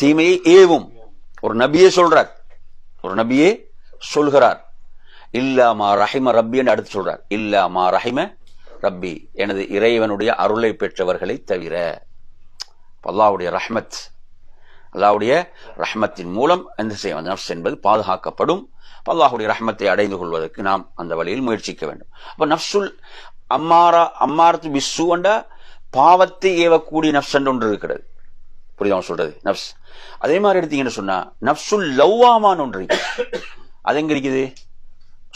தீமையை ஏவும். ஒரு நபியே சொல்றார், ஒரு நபியே சொல்கிறார், இல்லா மா ரஹிம ரப்பி என்று அடுத்து சொல்றார். இல்லா மா ரஹிம ரப்பி, எனது இறைவனுடைய அருளை பெற்றவர்களை தவிர. அல்லாஹ்வுடைய ரஹ்மத், அல்லாஹ்வுடைய ரஹ்மத்தின் மூலம் அந்த செய்யும் நஃப்ஸ் என்பது பாதுகாக்கப்படும். அல்லாஹ்வுடைய ரஹ்மத்தை அடைந்து கொள்வதற்கு நாம் அந்த வழியில் முயற்சிக்க வேண்டும். அப்ப நஃப்ஸுல் அம்மாரத்து பிஸ்ஸு என்ற பாவத்தை ஏவக்கூடிய நஃப்ஸ் என்று ஒன்று இருக்கிறது. புரியுது அவன் சொல்றது நப்ஸ். அதே மாதிரி எடுத்தீங்கன்னு சொன்னா நப்சுல் லவ்வாமான்னு ஒன்று இருக்கு. அது எங்க இருக்குது?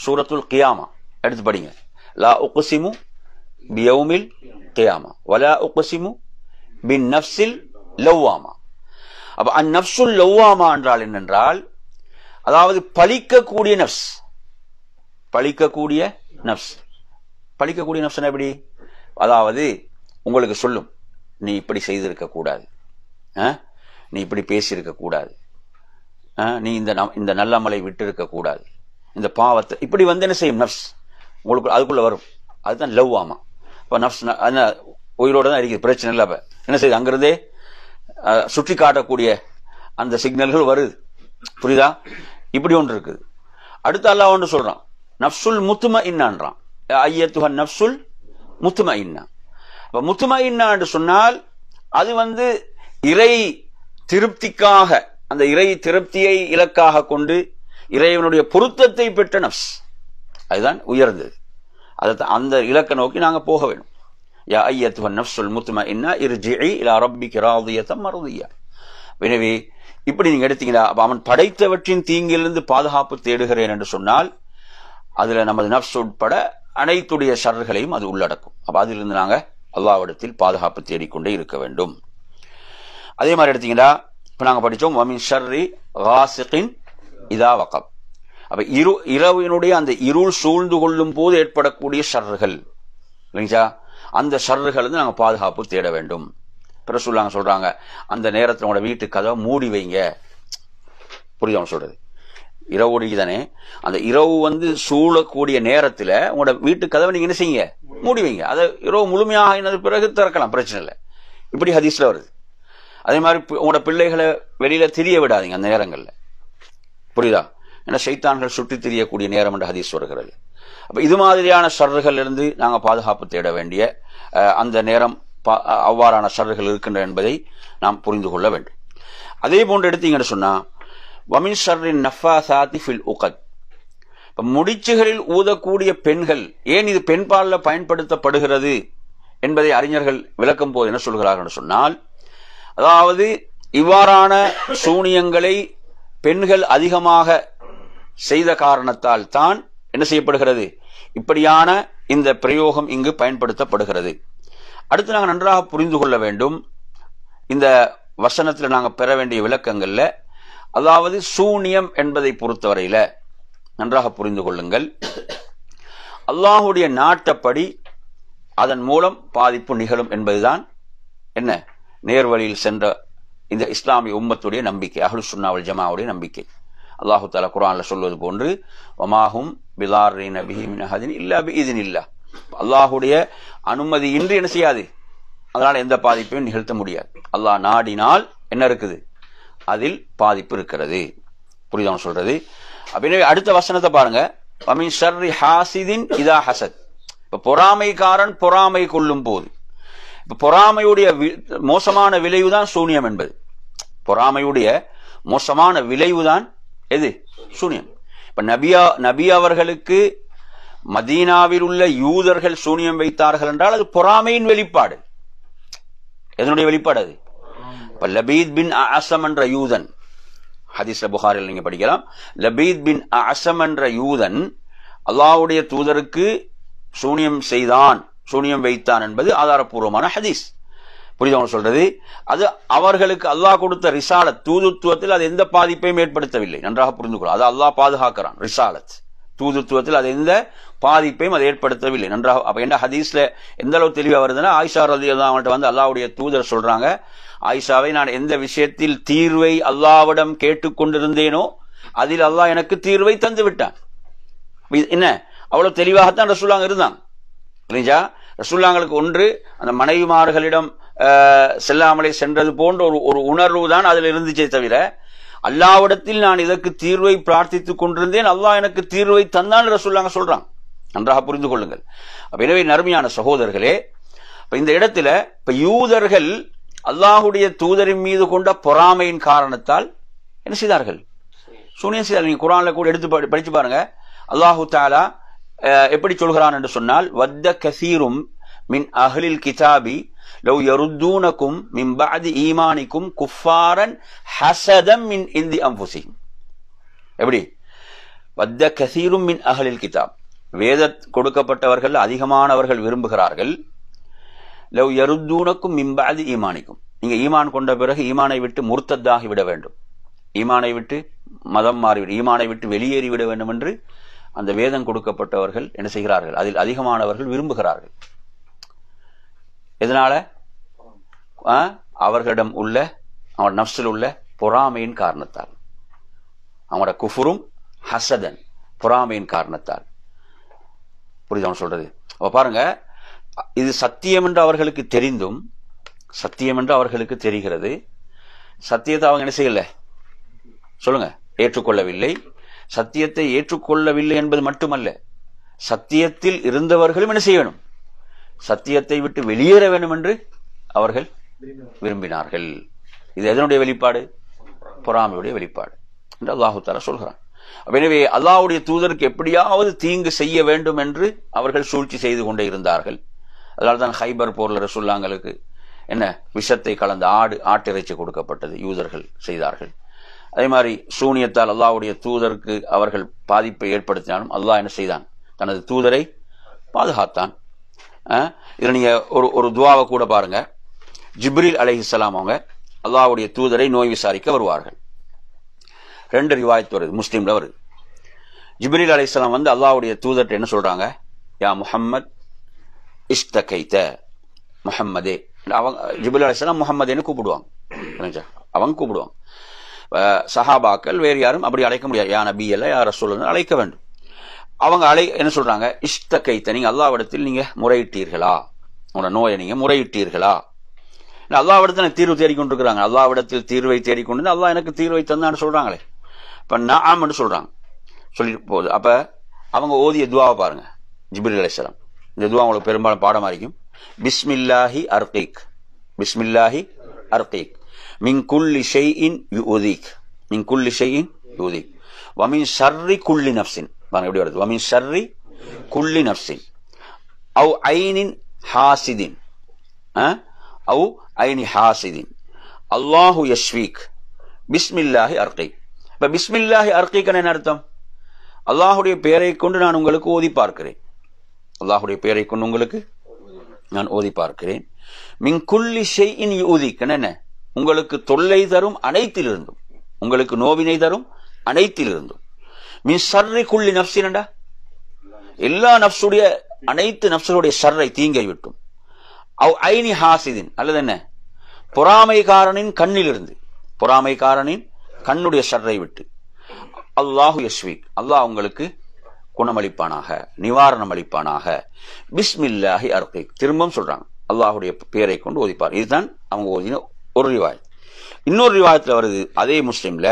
சூரத்துல் கியாமா எடுத்து படிங்க. லா உக்ஸிமு பியௌமில் கியாமா வலா உக்ஸிமு பின் நஃப்ஸில் லவ்வாமா. அப்ப அந்நஃப்சுல் லவ்வாமா என்றால் என்னென்றால், அதாவது பழிக்கக்கூடிய நஃப்ஸ். பழிக்கக்கூடிய நஃப்ஸ். பழிக்கக்கூடிய நஃப்ஸ் எப்படி? அதாவது உங்களுக்கு சொல்லும், நீ இப்படி செய்திருக்க கூடாது, நீ இப்படி பேசியிருக்க கூடாது, நீ இந்த நல்லமலை விட்டு இருக்க கூடாது, இந்த பாவத்தை இப்படி வந்து என்ன செய்யும் நஃப்ஸ் உங்களுக்கு அதுக்குள்ள வரும். அதுதான் லவ்வாமா. இப்ப நஃப்ஸ் உயிரோட தான் இருக்குது, பிரச்சனை இல்லை. அப்ப என்ன செய்யுது? அங்கிருந்தே சுற்றி காட்டக்கூடிய அந்த சிக்னல்கள் வருது. புரியுதா? இப்படி ஒன்று இருக்குது. அடுத்து அல்லாஹ் ஒன்று சொல்றான், நஃப்சுல் முத்மஇன்னான்றான். ஐயத்துஹன் நஃப்சுல் முத்மஇன்னா. அப்ப முத்மஇன்னா என்று சொன்னால் அது வந்து இறை திருப்திக்காக, அந்த இறை திருப்தியை இலக்காக கொண்டு இறைவனுடைய பொருத்தத்தை பெற்ற நஃப்ஸ். அதுதான் உயர்ந்தது. அதைத்தான் அந்த இலக்க நோக்கி நாங்க போக வேண்டும். யா ஐயத்துஹன் நஃப்சுல் முத்மஇன்னா இர்ஜிஇ இலா ரப்பிகி ராதியத்தம் மர்தியா. எனவே இப்படி நீங்க எடுத்தீங்களா, அவன் படைத்தவற்றின் தீங்கிலிருந்து பாதுகாப்பு தேடுகிறேன் என்று சொன்னால் அதுல நமது நஃப்ஸ் உட்பட அனைத்துடைய ஷர்ர்களையும் அது உள்ளடக்கும். அப்ப அதிலிருந்து நாங்க அல்லாஹ்விடத்தில் பாதுகாப்பு தேடிக்கொண்டே இருக்க வேண்டும். அதே மாதிரி எடுத்தீங்கன்னா இப்ப நாங்க படிச்சோம் வமின் ஷர்ரி காசிகின் இதா வகப். அப்ப இரவினுடைய அந்த இருள் சூழ்ந்து கொள்ளும் போது ஏற்படக்கூடிய ஷர்ர்கள் இல்லைங்களா, அந்த ஷர்ர்கள் வந்து நாங்க பாதுகாப்பு தேட வேண்டும். ரசூலுல்லாஹ் சொல்றாங்க, அந்த நேரத்தில் உங்களோட வீட்டு கதவை மூடி வைங்க. புரியுது அவன் சொல்றது? இரவு தானே, அந்த இரவு வந்து சூழக்கூடிய நேரத்தில் உங்களோட வீட்டு கதவை நீங்க என்ன செய்யுங்க? மூடி வைங்க. அதை இரவு முழுமையாக பிறகு திறக்கலாம், பிரச்சனை இல்லை. இப்படி ஹதீஸ்ல வருது. அதே மாதிரி உங்களோட பிள்ளைகளை வெளியில திரிய விடாதீங்க அந்த நேரங்கள்ல. புரியுதா? ஏன்னா ஷைத்தான்கள் சுற்றி திரியக்கூடிய நேரம் என்ற ஹதீஸ் வருகிறது. அப்ப இது மாதிரியான ஷர்றுகள் இருந்து நாங்க பாதுகாப்பு தேட வேண்டிய அந்த நேரம் அவ்வாறான ஷர்றுகள் இருக்கின்றன என்பதை நாம் புரிந்து கொள்ள வேண்டும். அதே போன்று எடுத்தீங்கன்னு சொன்னா வமின் ஷர்ரின் நஃபாசாத்தி ஃபில் உகத். இப்ப முடிச்சுகளில் ஊதக்கூடிய பெண்கள், ஏன் இது பெண்பாலில் பயன்படுத்தப்படுகிறது என்பதை அறிஞர்கள் விளக்கும் போது என்ன சொல்கிறார்கள் சொன்னால், அதாவது இவ்வாறான சூனியங்களை பெண்கள் அதிகமாக செய்த காரணத்தால் தான் என்ன செய்யப்படுகிறது, இப்படியான இந்த பிரயோகம் இங்கு பயன்படுத்தப்படுகிறது. அடுத்து நாங்கள் நன்றாக புரிந்து கொள்ள வேண்டும், இந்த வசனத்தில் நாங்கள் பெற வேண்டிய விளக்கங்கள்ல, அதாவது சூனியம் என்பதை பொறுத்தவரையில நன்றாக புரிந்து கொள்ளுங்கள், அல்லாஹுடைய நாட்டப்படி அதன் மூலம் பாதிப்பு நிகழும் என்பதுதான் என்ன நேர்வழியில் சென்ற இந்த இஸ்லாமிய உம்மத்துடைய நம்பிக்கை, அஹ்லு சுன்னா வல் ஜமாவுடைய நம்பிக்கை. அல்லாஹு தஆலா குர்ஆன்ல சொல்வது போன்று வமாஹும் பிலாரின பிஹி மின் அஹதின் இல்லா பிஇذنில்லாஹ். அல்லாஹுடைய அனுமதி இன்றி என்ன செய்யாது, அதனால எந்த பாதிப்பையும் நிகழ்த்த முடியாது. அல்லாஹ் நாடினால் என்ன இருக்குது, அதில் பாதிப்பு இருக்கிறது. புரியுதா சொல்றது? அப்படியே அடுத்த வசனத்தை பாருங்க, வமின் ஷர்ரி ஹாசிதின் இதா ஹசத். இப்ப பொறாமைக்காரன் பொறாமை கொள்ளும் போது, இப்ப பொறாமையுடைய மோசமான விளைவுதான் சூனியம் என்பது. பொறாமையுடைய மோசமான விளைவுதான் எது? சூனியம். இப்ப நபி அவர்களுக்கு மதீனாவில் உள்ள யூதர்கள் சூனியம் வைத்தார்கள் என்றால் அது பொறாமையின் வெளிப்பாடு. எதனுடைய வெளிப்பாடு அது? இப்ப லபீத் பின் அஸம் என்ற யூதன், ஹதீஸ்ல புகாரில் நீங்க படிக்கலாம், லபீத் பின் அஸம் என்ற யூதன் அல்லாஹ்வுடைய தூதருக்கு சூனியம் செய்தான், சூனியம் வைத்தான் என்பது ஆதாரப்பூர்வமான ஹதீஸ். புரியுதா சொல்றது? அது அவர்களுக்கு அல்லாஹ் கொடுத்த ரிசாலத், தூதுத்துவத்தில் அது எந்த பாதிப்பையும் ஏற்படுத்தவில்லை. நன்றாக புரிந்து கொள்ள, அது அல்லாஹ் பாதுகாக்கிறான். ரிசாலத் தூதுத்துவத்தில் அது எந்த பாதிப்பையும் அது ஏற்படுத்தவில்லை. நன்றாக அப்ப என்ன ஹதீஸ்ல எந்த அளவு தெளிவா வருதுன்னா, ஆயிஷா ரலியல்லாஹு அன்ஹா வந்து அல்லாஹ்வுடைய தூதர் சொல்றாங்க, ஆயிஷாவை நான் எந்த விஷயத்தில் தீர்வை அல்லாஹ்விடம் கேட்டுக்கொண்டிருந்தேனோ அதில் அல்லாஹ் எனக்கு தீர்வை தந்து விட்டான். என்ன அவ்வளவு தெளிவாகத்தான் ரசூலுல்லாஹ் இருந்தாங்க. புரிஞ்சா? ரசூலுல்லாஹ்களுக்கு ஒன்று அந்த மனைவிமார்களிடம் செல்லாமலே சென்றது போன்ற ஒரு உணர்வு தான் அதில் இருந்துச்சே தவிர, அல்லாஹ்விடத்தில் நான் இதற்கு தீர்வை பிரார்த்தித்துக் கொண்டிருந்தேன், அல்லாஹ் எனக்கு தீர்வை தந்தான் ரசூலுல்லாஹ் சொல்றாங்க. நன்றாக புரிந்து கொள்ளுங்கள். எனவே நறுமையான சகோதரர்களே, இப்ப இந்த இடத்துல இப்ப யூதர்கள் அல்லாஹுடைய தூதரின் மீது கொண்ட பொறாமையின் காரணத்தால் என்ன செய்தார்கள்? சூனியம் செய்தார்கள். நீங்க குர்ஆன்ல கூட எடுத்து படிச்சு பாருங்க, அல்லாஹு தஆலா எப்படி சொல்கிறான் என்று சொன்னால், வத்த கஸீரும் மின் அஹ்லில் கிதாபி லவ் யருத்தூனகும் மின் பஅதி ஈமானிக்கும் குஃபாரன் ஹஸதம் மின் இந்தி அன்ஃபுஸிஹிம். எப்படி? வத்த கஸீரும் மின் அஹ்லில் கிதாப், வேத கொடுக்கப்பட்டவர்கள் அதிகமானவர்கள் விரும்புகிறார்கள். லவ் யருத்தூனக்கும் மின் பஅதி ஈமானிக்கும், நீங்க ஈமான் கொண்ட பிறகு ஈமானை விட்டு முர்த்தத்தாகி விட வேண்டும், ஈமானை விட்டு மதம் மாறிவிடும், ஈமானை விட்டு வெளியேறிவிட வேண்டும் என்று அந்த வேதம் கொடுக்கப்பட்டவர்கள் என்ன செய்கிறார்கள்? அதில் அதிகமானவர்கள் விரும்புகிறார்கள். எதனால? அவர்களிடம் உள்ள அவன் நஃப்ஸில் உள்ள பொறாமையின் காரணத்தால், அவனோட குஃபுரும் ஹசதன் பொறாமையின் காரணத்தால். புரியுது சொல்றது? அப்ப பாருங்க, இது சத்தியம் என்று அவர்களுக்கு தெரிந்தும், சத்தியம் என்று அவர்களுக்கு தெரிகிறது, சத்தியத்தை அவங்க என்ன செய்யல? சொல்லுங்க, ஏற்றுக்கொள்ளவில்லை. சத்தியத்தை ஏற்றுக்கொள்ளவில்லை என்பது மட்டுமல்ல, சத்தியத்தில் இருந்தவர்களும் என்ன செய்ய வேணும்? சத்தியத்தை விட்டு வெளியேற வேண்டும் என்று அவர்கள் விரும்பினார்கள். இது எதனுடைய வெளிப்பாடு? பொறாமையுடைய வெளிப்பாடு என்று அல்லாஹு தஆலா சொல்கிறான். எனவே அல்லாஹ்வுடைய தூதருக்கு எப்படியாவது தீங்கு செய்ய வேண்டும் என்று அவர்கள் சூழ்ச்சி செய்து கொண்டே இருந்தார்கள். அதனால்தான் ஹைபர் போர்ல ரசூலுல்லாஹ்களுக்கு என்ன விஷத்தை கலந்த ஆட்டிறைச்சி கொடுக்கப்பட்டது, யூதர்கள் செய்தார்கள். அதே மாதிரி சூனியத்தால் அல்லாஹ்வுடைய தூதருக்கு அவர்கள் பாதிப்பை ஏற்படுத்தினாலும் அல்லாஹ் என்ன செய்தான்? தனது தூதரை பாதுகாத்தான். இதுல நீங்க ஒரு துவாவை கூட பாருங்க. ஜிப்ரீல் அலைஹிஸ்ஸலாம் அவங்க அல்லாஹ்வுடைய தூதரை நோய் விசாரிக்க வருவார்கள். 2 ரிவாயத் வருது, முஸ்லிம்ல வருது. ஜிப்ரீல் அலைஹிஸ்ஸலாம் வந்து அல்லாஹ்வுடைய தூதர்ட்ட என்ன சொல்றாங்க? யா முஹம்மத் இஸ்தகைத, முஹம்மதே. அவங்க ஜிப்ரீல் அலைஹிஸ்ஸலாம் முஹம்மதேன்னு கூப்பிடுவாங்க, அவங்க கூப்பிடுவாங்க. சஹாபாக்கள் வேறு யாரும் அப்படி அழைக்க முடியாது, யா நபி அல்ல யா ரசூல் அழைக்க வேண்டும். அவங்க என்ன சொல்றாங்க? இஸ்தகைத, நீங்க அல்லாஹ்விடத்தில் நீங்க முறையிட்டீர்களா? உங்களோட நோயை நீங்க முறையிட்டீர்களா? அல்லாஹ்விடத்தில் தீர்வு தேடிக்கொண்டிருக்கிறாங்க. அல்லாஹ்விடத்தில் தீர்வை தேடிக்கொண்டு அல்லாஹ் எனக்கு தீர்வை தந்தான்னு சொல்றாங்களே. இப்ப நஅம்னு சொல்றாங்க, சொல்லிட்டு போகுது. அப்ப அவங்க ஓதிய துவாவை பாருங்க. ஜிப்ரீல் அலைஹிஸ்ஸலாம், இந்த துவா உங்களுக்கு பெரும்பாலும் பாடமா இருக்கும். பிஸ்மில்லாஹி அர்கீக், பிஸ்மில்லாஹி அர்கீக் மின் குல்லி ஷைஇன் யுதீக், மின் குல்லி ஷைஇன் யுதீக் வ மின் ஷர்ரி குல்லி நஃப்ஸின். பாருங்க எப்படி வருது? வ மின் ஷர்ரி குல்லி நஃப்ஸின் அவ் ஐனின் ஹாசிதின், அவ் ஐனி ஹாசிதின் அல்லாஹு யஷ்வீக் பிஸ்மில்லாஹி அர்கீக். இப்ப பிஸ்மில்லாஹி அர்கீக் என்ன அர்த்தம்? அல்லாஹுடைய பெயரை கொண்டு நான் உங்களுக்கு ஓதி பார்க்கிறேன், அல்லாஹுடைய பெயரை கொண்டு உங்களுக்கு நான் ஓதி பார்க்கிறேன். மின் குல்லி ஷைஇன் யுதீக் என்ன? உங்களுக்கு தொல்லை தரும் அனைத்திலிருந்தும், உங்களுக்கு நோவினை தரும் அனைத்திலிருந்தும். மின் ஷர்ரி குல்லி நஃப்ஸின், எல்லா நஃப்ஸுடைய அனைத்து நஃப்ஸுடைய ஷர்ரை தீங்கை விட்டும். அவ் ஐனி ஹாசிதின், அல்லது என்ன? பொறாமைக்காரனின் கண்ணிலிருந்து, பொறாமைக்காரனின் கண்ணுடைய ஷர்ரை விட்டு. அல்லாஹு யஷ்வீக், அல்லாஹ் உங்களுக்கு குணமளிப்பானாக, நிவாரணம் அளிப்பானாக. பிஸ்மில்லாஹி அர்கீக், திரும்பவும் சொல்றாங்க அல்லாஹுடைய பெயரை கொண்டு ஓதிப்பார். இதுதான் அவங்க ஓதின ஒரு ரிவாயத். இன்னொரு ரிவாயத்துல வருது அதே முஸ்லிம்ல,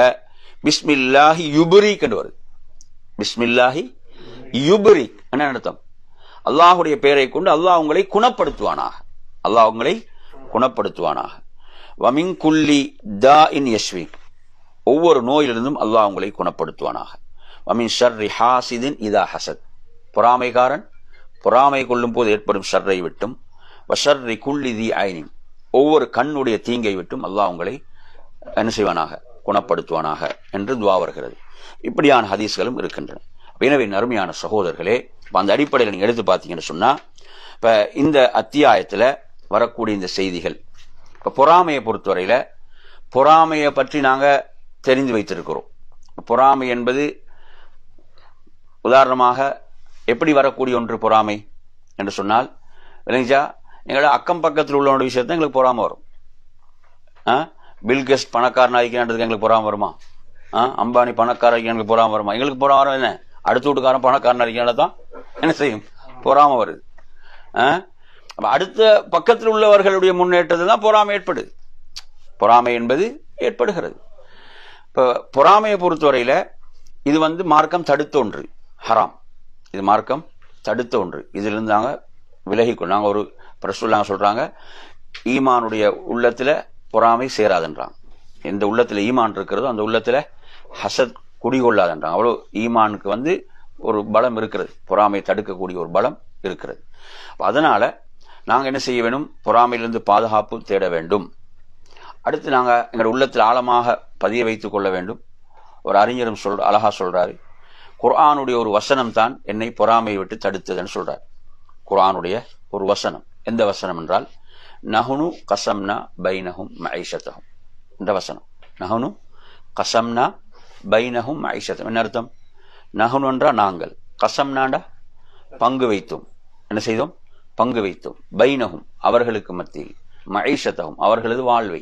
பிஸ்மில்லாஹி யுப்ரீக் என்று வருது. பிஸ்மில்லாஹி யுப்ரீக் என்ன அர்த்தம்? அல்லாஹுடைய பெயரை கொண்டு அல்லாஹ் உங்களை குணப்படுத்துவானாக, அல்லாஹ் உங்களை குணப்படுத்துவானாக. வமின் குல்லி தாஇன் யஷ்வீக், ஒவ்வொரு நோயிலிருந்தும் அல்லாஹ் உங்களை குணப்படுத்துவானாக. வமின் ஷர்ரி ஹாசிதின் இதா ஹசத், பொறாமைக்காரன் பொறாமை கொள்ளும் போது ஏற்படும் ஷர்ரை விட்டும். வஷர்ரி குல்லி தி ஐனின், ஒவ்வொரு கண்ணுடைய தீங்கை விட்டும் அல்லாஹ் உங்களை என்ன செய்வானாக? குணப்படுத்துவானாக என்று துவா வருகிறது. இப்படியான ஹதீஸ்களும் இருக்கின்றன. எனவே அருமையான சகோதரர்களே, அந்த அடிப்படையில் நீங்க எடுத்து பார்த்தீங்கன்னு சொன்னா, இப்ப இந்த அத்தியாயத்துல வரக்கூடிய இந்த செய்திகள், இப்ப பொறாமையை பொறுத்தவரையில பொறாமையை பற்றி நாங்க தெரிந்து வைத்திருக்கிறோம். பொறாமை என்பது உதாரணமாக எப்படி வரக்கூடிய ஒன்று பொறாமை என்று சொன்னால், விளங்கிச்சா, எங்களோட அக்கம் பக்கத்தில் உள்ள விஷயத்தான் எங்களுக்கு பொறாமை வரும். பில்கேட்ஸ் பணக்காரன் ஆகிக்கிறான்றதுக்கு எங்களுக்கு பொறாமை வருமா? அம்பானி பணக்காரன் ஆகிக்கிறானுக்கு பொறாமை வருமா? எங்களுக்கு பொறாமை வரும் என்ன? அடுத்த வீட்டுக்காரன் பணக்காரன் ஆகிக்கிறான் என்ன செய்யும்? பொறாமை வருது. அடுத்த பக்கத்தில் உள்ளவர்களுடைய முன்னேற்றத்தில் தான் பொறாமை ஏற்படுது. பொறாமை என்பது ஏற்படுகிறது. இப்போ பொறாமையை பொறுத்தவரையில இது மார்க்கம் தடுத்த ஒன்று, ஹராம். இது மார்க்கம் தடுத்த ஒன்று. இதிலிருந்து நாங்க விலகிக்கொள். நாங்க ஒரு ரசூலுல்லாஹ் சொல்றாங்க, ஈமானுடைய உள்ளத்துல பொறாமை சேராதுன்றாங்க. எந்த உள்ளத்துல ஈமான் இருக்கிறதோ அந்த உள்ளத்துல ஹசத் குடிகொள்ளாதுன்றாங்க. அவ்வளவு ஈமானுக்கு ஒரு பலம் இருக்கிறது, பொறாமை தடுக்கக்கூடிய ஒரு பலம் இருக்கிறது. அதனால நாங்கள் என்ன செய்ய வேண்டும்? பொறாமையிலிருந்து பாதுகாப்பு தேட வேண்டும். அடுத்து நாங்கள் எங்கள் உள்ளத்தில் ஆழமாக பதிய வைத்துக் கொள்ள வேண்டும். ஒரு அறிஞரும் அழகா சொல்றாரு, குர்ஆனுடைய ஒரு வசனம் தான் என்னை பொறாமையை விட்டு தடுத்ததுன்னு சொல்றார். குர்ஆனுடைய ஒரு வசனம். எந்த வசனம் என்றால், நஹ்னு கஸம்னா பைனஹும் மஈஷத்தஹும். இந்த வசனம் நஹ்னு கஸம்னா பைனஹும் மஈஷத்தஹும். என்ன அர்த்தம்? நஹ்னு என்றா நாங்கள், கஸம்னாண்டா பங்கு வைத்தோம். என்ன செய்தோம்? பங்கு வைத்தோம். பைனஹும் அவர்களுக்கு மத்தியில், மஈஷத்தஹும் அவர்களது வாழ்வை.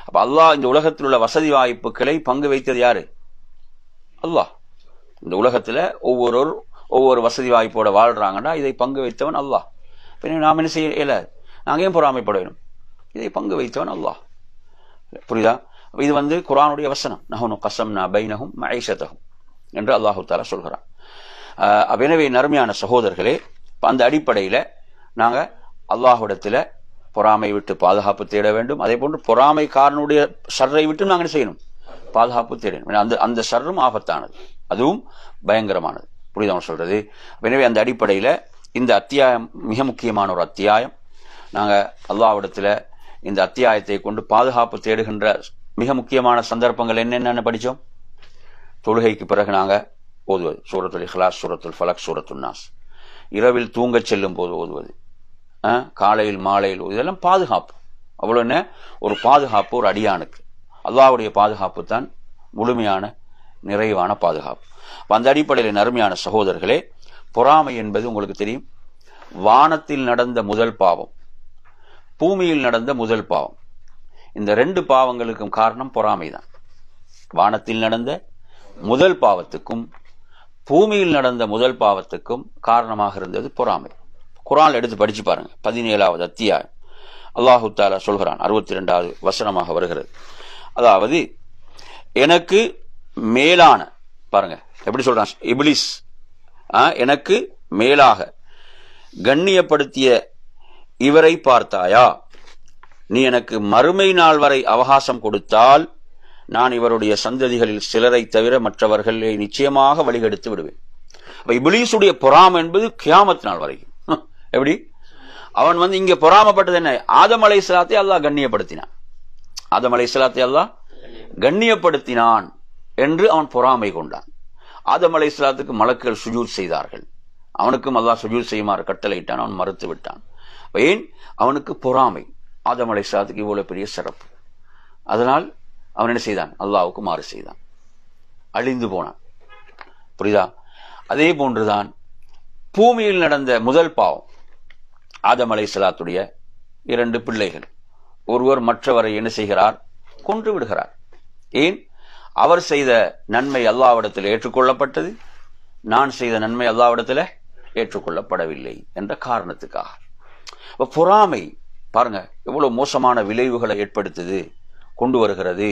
அப்ப அல்லாஹ் இந்த உலகத்தில் உள்ள வசதி வாய்ப்புகளை பங்கு வைத்தது யாரு? அல்லாஹ். இந்த உலகத்துல ஒவ்வொரு வசதி வாய்ப்போட வாழ்றாங்கன்னா இதை பங்கு வைத்தவன் அல்லாஹ். நாம் என்ன செய்ய இயலாது. நாங்க ஏன் பொறாமைப்பட வேணும்? இதை பங்கு வைத்தவன் அல்லாஹ். புரியுதா? இது குர்ஆனுடைய வசனம். நஹ்னு கஸம்னா பைனஹும் மஈஷத்தஹும் என்று அல்லாஹ் தஆலா சொல்கிறான். எனவே நறுமையான சகோதரர்களே, அந்த அடிப்படையில நாங்க அல்லாஹ்விடத்துல பொறாமை விட்டு பாதுகாப்பு தேட வேண்டும். அதே போன்று பொறாமைக்காரனுடைய ஷர்ரை விட்டு நாங்கள் செய்யணும், பாதுகாப்பு தேடணும். அந்த ஷர்ரும் ஆபத்தானது, அதுவும் பயங்கரமானது. புரியுதா சொல்றது? எனவே அந்த அடிப்படையில இந்த அத்தியாயம் மிக முக்கியமான ஒரு அத்தியாயம். நாங்க அல்லாஹ்விடத்துல இந்த அத்தியாயத்தை கொண்டு பாதுகாப்பு தேடுகின்ற மிக முக்கியமான சந்தர்ப்பங்கள் என்னென்ன படிச்சோம்? தொழுகைக்கு பிறகு நாங்க ஓதுவது சூரத்துல் இக்லாஸ், சூரத்துல் ஃபலக், சூரத்துல் நாஸ். இரவில் தூங்கச் செல்லும் போது ஓதுவது, காலையில் மாலையில் இதெல்லாம் பாதுகாப்பு. அவ்வளவு என்ன ஒரு பாதுகாப்பு ஒரு அடியானுக்கு. அல்லாஹ்வுடைய பாதுகாப்பு தான் முழுமையான நிறைவான பாதுகாப்பு. அந்த அடிப்படையில் நறுமையான சகோதரர்களே, பொறாமை என்பது உங்களுக்கு தெரியும், வானத்தில் நடந்த முதல் பாவம், பூமியில் நடந்த முதல் பாவம். இந்த 2 பாவங்களுக்கும் காரணம் பொறாமை தான். வானத்தில் நடந்த முதல் பாவத்துக்கும் பூமியில் நடந்த முதல் பாவத்துக்கும் காரணமாக இருந்தது பொறாமை. குர்ஆன் எடுத்து படிச்சு பாருங்க. 17வது அத்தியாயம் அல்லாஹு தஆலா சொல்கிறான், 62வது வசனமாக வருகிறது. அதாவது எனக்கு மேலான, பாருங்க எப்படி சொல்றான் இப்லீஸ், எனக்கு மேலாக கண்ணியப்படுத்திய இவரை பார்த்தாயா? நீ எனக்கு மறுமை நாள் வரை அவகாசம் கொடுத்தால் நான் இவருடைய சந்ததிகளில் சிலரை தவிர மற்றவர்களை நிச்சயமாக வழிகெடுத்து விடுவேன். அப்ப இப்லீசுடைய பொறாமை என்பது கியாமத் நாள் வரைக்கும். எப்படி? அவன் இங்க பொறாமப்பட்டது என்ன? ஆதம் அலைஹிஸ்ஸலாத்தை அல்லாஹ் கண்ணியப்படுத்தினான். ஆதம் அலைஹிஸ்ஸலாத்தை அல்லாஹ் கண்ணியப்படுத்தினான் என்று அவன் பொறாமை கொண்டான். ஆதம் அலைஹிஸ்ஸலாத்துக்கு மலக்குகள் சுஜூத் செய்தார்கள். அவனுக்கும் அல்லாஹ் சுஜூத் செய்யுமாறு கட்டளையிட்டான். அவன் மறுத்து விட்டான். ஏன்? அவனுக்கு பொறாமை. ஆதம் அலைஹிஸ்ஸலாத்துக்கு இவ்வளவு பெரிய சிறப்பு. அதனால் அவன் என்ன செய்தான்? அல்லாஹ்வுக்கு மாறு செய்தான், அழிந்து போனான். புரியுதா? அதே போன்றுதான் பூமியில் நடந்த முதல் பாவம். ஆதம் அலைஹிஸ்ஸலாத்துடைய 2 பிள்ளைகள், ஒருவர் மற்றவரை என்ன செய்கிறார்? கொன்று விடுகிறார். ஏன்? அவர் செய்த நன்மை அல்லாஹ்விடத்தில் ஏற்றுக்கொள்ளப்பட்டது, நான் செய்த நன்மை அல்லாஹ்விடத்தில் ஏற்றுக்கொள்ளப்படவில்லை என்ற காரணத்துக்காக. பொறாமை பாருங்க எவ்வளவு மோசமான விளைவுகளை ஏற்படுத்துது, கொண்டு வருகிறது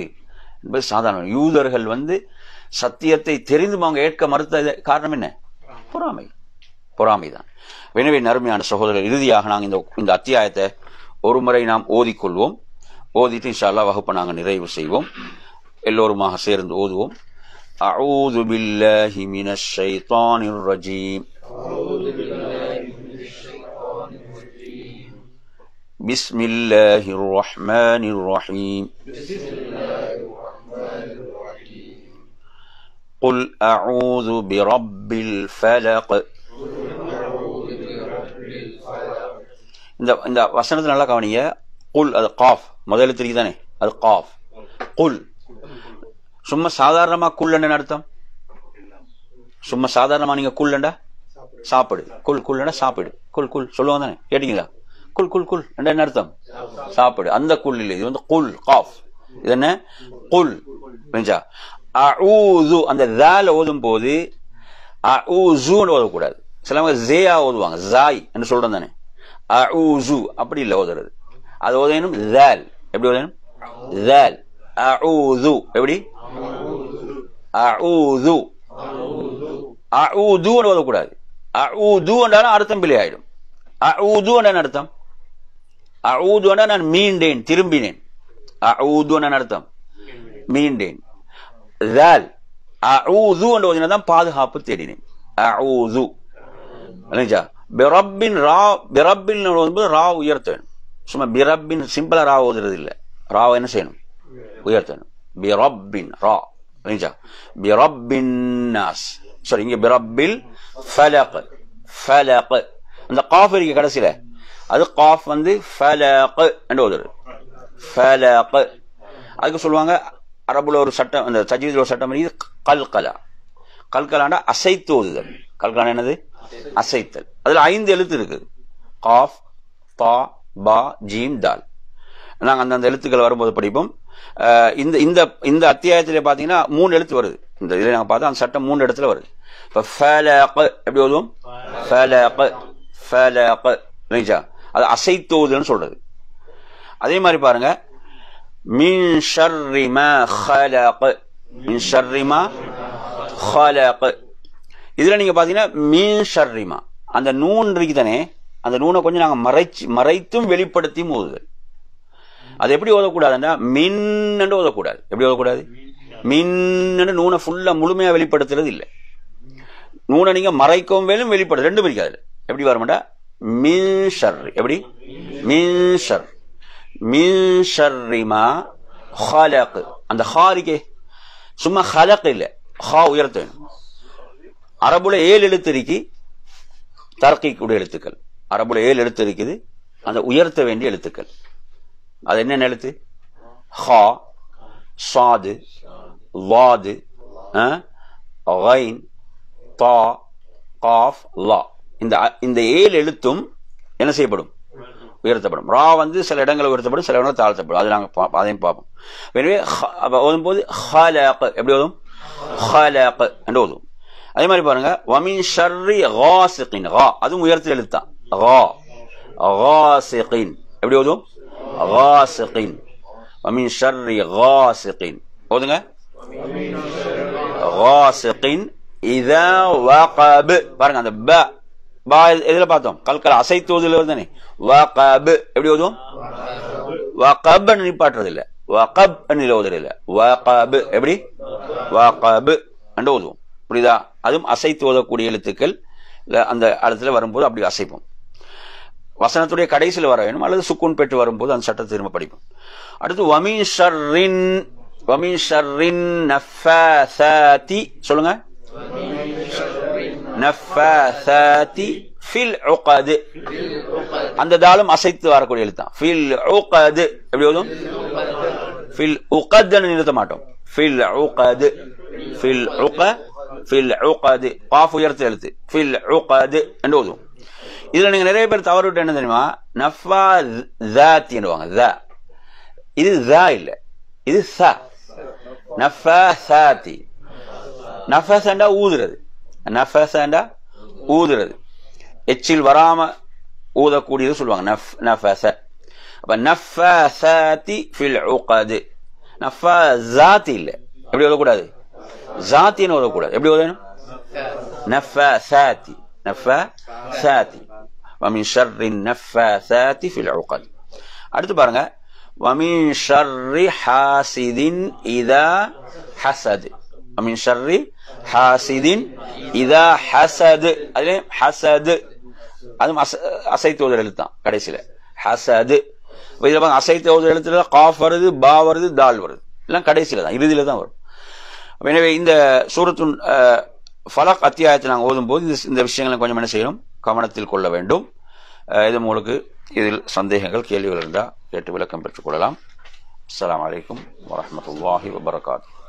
என்பது சாதாரண. யூதர்கள் சத்தியத்தை தெரிந்தும் அவங்க ஏற்க மறுத்த காரணம் என்ன? பொறாமை. பொறாமைதான். எனவே நறுமையான சகோதரர்கள், இறுதியாக நாங்கள் இந்த அத்தியாயத்தை ஒரு முறை நாம் ஓதிக்கொள்வோம். ஓதிட்டு இன்ஷா அல்லாஹ் வகுப்பை நாங்கள் நிறைவு செய்வோம். எல்லோருமாக சேர்ந்து ஓதுவோம். அஊது பில்லாஹி மினஷ் ஷைத்தானிர் ரஜீம். பிஸ்மில்லாஹிர் ரஹ்மானிர் ரஹீம். قل أعوذ برب الفلق. இந்த வசனத்தை நல்லா கவனிங்க. குல், அது காஃப், முதல்ல தெரியுதானே, அது காஃப். குல் சும்மா சாதாரணமா குல்லண்டா அர்த்தம். சும்மா சாதாரணமா நீங்க குல்லண்டா சாப்பிடு, குல் குல்லண்டா சாப்பிடு, குல் குல் சொல்லுவாங்க தானே, கேட்டீங்களா? குல் குல் குல் என்ன அர்த்தம்? சாப்பிடு. அந்த குல் இல்லை, இது குல் காஃப். இது என்ன? குல். அஊது அந்த தால ஓதும் போது அஊசுன்னு ஓதக்கூடாது. சிலவங்க ஜேயா ஓதுவாங்க, ஜாய் என்று சொல்றோம் தானே. அஊசு அப்படி இல்லை ஓதுறது. அது ஓதணும் தால். எப்படி ஓதணும்? தால். அஊது. எப்படி? அஊது. அஊதுன்னு ஓதக்கூடாது. அஊது என்றாலும் அர்த்தம் பிள்ளை ஆயிடும். அஊது என்ன அர்த்தம்? அஊது என்றா நான் மீண்டேன், திரும்பினேன். அஊது என்ன அர்த்தம்? மீண்டேன். தால். அஊது என்ற ஓதினா தான் பாதுகாப்பு தேடினேன். அஊது. பிரப்பின் ரா பிரப்பின் ரா உயர்த்த வேணும். சும்மா பிரப்பின் சிம்பிளா ரா ஓதுறது இல்லை. ராவை என்ன செய்யணும்? உயர்த்தணும். பிரப்பின் ரா பிரப்பின் நாஸ். சரி, இங்க பிரப்பில் ஃபலக் ஃபலக் அந்த காஃப் இருக்கு கடைசியில, அது காஃப் ஃபலக் என்று ஓதுறது. ஃபலக் அதுக்கு சொல்லுவாங்க அரபுல ஒரு சட்டம், அந்த தஜ்வீதுல ஒரு சட்டம் இருக்கு, கல்கலா. கல்கலாண்டா அசைத்து ஓதுதல். கல்கலா என்னது? அசைத்தல். அதுல 5 எழுத்து இருக்குது. காஃப், தா, பா, ஜீம், தால். நாங்க அந்த எழுத்துக்கள் வரும்போது படிப்போம். இந்த இந்த இந்த அத்தியாயத்திலே பாத்தீங்கன்னா 3 எழுத்து வருது. இந்த இதுல நாங்க பார்த்தா அந்த சட்டம் 3 இடத்துல வருது. இப்ப ஃபலக் எப்படி ஓதுவோம்? ஃபலக் ஃபலக் இல்லையா? அது அசைத்து ஓதுன்னு சொல்றது. அதே மாதிரி பாருங்க, மின் ஷர்ரி மா ஹலக், மின் ஷர்ரி மா ஹலக். இதுல நீங்க பாத்தீங்கன்னா மின் ஷர்ரி மா, அந்த நூன் இருக்கு தானே, அந்த நூனை கொஞ்சம் நாங்க மறைத்தும் வெளிப்படுத்தியும் ஓதுதல். அது எப்படி ஓதக்கூடாதுன்னா மின் என்று ஓதக்கூடாது. எப்படி ஓதக்கூடாது? மின் என்று நூனை ஃபுல்லா முழுமையா வெளிப்படுத்துறது இல்லை. நூனை நீங்க மறைக்கவும் வேலும் வெளிப்படுது, ரெண்டும் இருக்காது. எப்படி வரமாட்டா? மின் ஷர்ரி. எப்படி? மின் ஷர், மின் ஷர்ரி மா ஹலக். அந்த ஹா இருக்கே, சும்மா ஹலக் இல்லை, ஹா உயர்த்த வேணும். அரபுல 7 எழுத்து இருக்கு, தர்கீக்குடைய எழுத்துக்கள். அரபுல 7 எழுத்து இருக்குது, அந்த உயர்த்த வேண்டிய எழுத்துக்கள். அது என்னென்ன எழுத்து? ஹா, சாது, லாது, கைன், தா, காஃப், லா. இந்த 7 எழுத்தும் என்ன செய்யப்படும்? உயர்த்தப்படும். ரா சில இடங்களில் உயர்த்தப்படும், சில இடங்களில் தாழ்த்தப்படும். அது நாங்கள் அதையும் பார்ப்போம். எனவே ஓதும்போது ஹலக் எப்படி ஓதும்? ஹலக் என்று ஓதும். அதே மாதிரி பாருங்க, வமின் ஷர்ரி காசிகின், கா அதுவும் உயர்த்த எழுத்தான். கா காசிகின் எப்படி ஓதும்? காசிகின். வமின் ஷர்ரி காசிகின் ஓதுங்க. காசிகின் இதா வகப். பாருங்க அந்த ப பா எதுல பார்த்தோம்? கல்கலா அசைத்து ஓதுல தானே. வகப் எப்படி ஓதுவோம்? வகப் நிப்பாட்டுறது இல்ல, வகப் ஓதுறது இல்ல, வகப் எப்படி? வகப் என்று ஓதுவோம். புரியுதா? அதுவும் அசைத்து ஓதக்கூடிய எழுத்துக்கள். அந்த இடத்துல வரும்போது அப்படி அசைப்போம். வசனத்துடைய கடைசியில் வர வேணும், அல்லது சுக்கூன் பெற்று வரும்போது அந்த சட்டத்தை திரும்ப படிப்போம். அடுத்து வமின் ஷர்ரின், வமின் ஷர்ரின் நஃபாசாதி சொல்லுங்க. நஃபாசாதி ஃபில் உகத். அந்த தாலும் அசைத்து வரக்கூடிய எழுத்தான். ஃபில் உகத் எப்படி ஓதும்? ஃபில் உகத் நிறுத்த மாட்டோம். ஃபில் உகத், ஃபில் உகத், ஃபில் உகத். காஃப் உயர்த்த எழுத்து. ஃபில் உகத் என்று ஓதும். இதுல நீங்க நிறைய பேர் தவறு விட்டு என்ன தெரியுமா? நஃபா ஜாத்தி என்னுவாங்க. ஜா இது ஜா இல்ல, இது சா. நஃபாசாதி. நஃபஸண்டா ஊதுறது, நஃபஸண்டா ஊதுறது. எச்சில் வராம ஊதக்கூடியது சொல்லுவாங்க நஃபஸ. அப்ப நஃபாசாதி ஃபில் உகத். நஃபாசாதி இல்ல, எப்படி ஓதக்கூடாது? ஜாத்தின்னு ஓதக்கூடாது. எப்படி ஓதணும்? நஃபாசாதி, நஃபாசாதி. வமின் ஷர்ரின் நஃபாசாதி ஃபில் உகத். அடுத்து பாருங்க, வமின் ஷர்ரி ஹாசிதின் இதா ஹஸத். வமின் ஷர்ரி ஹாசிதின் இதா ஹஸத். அதுல ஹஸத் அதுவும் அசைத்து ஓதுற எழுத்தான் கடைசியில. ஹஸத். இதுல பாருங்க, அசைத்து ஓதுற எழுத்துல காஃப் வருது, பா வருது, தால் வருது. எல்லாம் கடைசியில தான், இறுதியில தான் வரும். எனவே இந்த சூரத்துன் ஃபலக் அத்தியாயத்தை நாங்கள் ஓதும் போது இந்த விஷயங்களை கொஞ்சம் என்ன செய்யணும், கவனத்தில் கொள்ள வேண்டும். இது உங்களுக்கு இதில் சந்தேகங்கள், கேள்விகள் இருந்தால் கேட்டு விளக்கம் பெற்றுக் கொள்ளலாம். அஸ்ஸலாமு அலைக்கும் வரஹ்மத்துல்லாஹி வபரகாத்துஹு.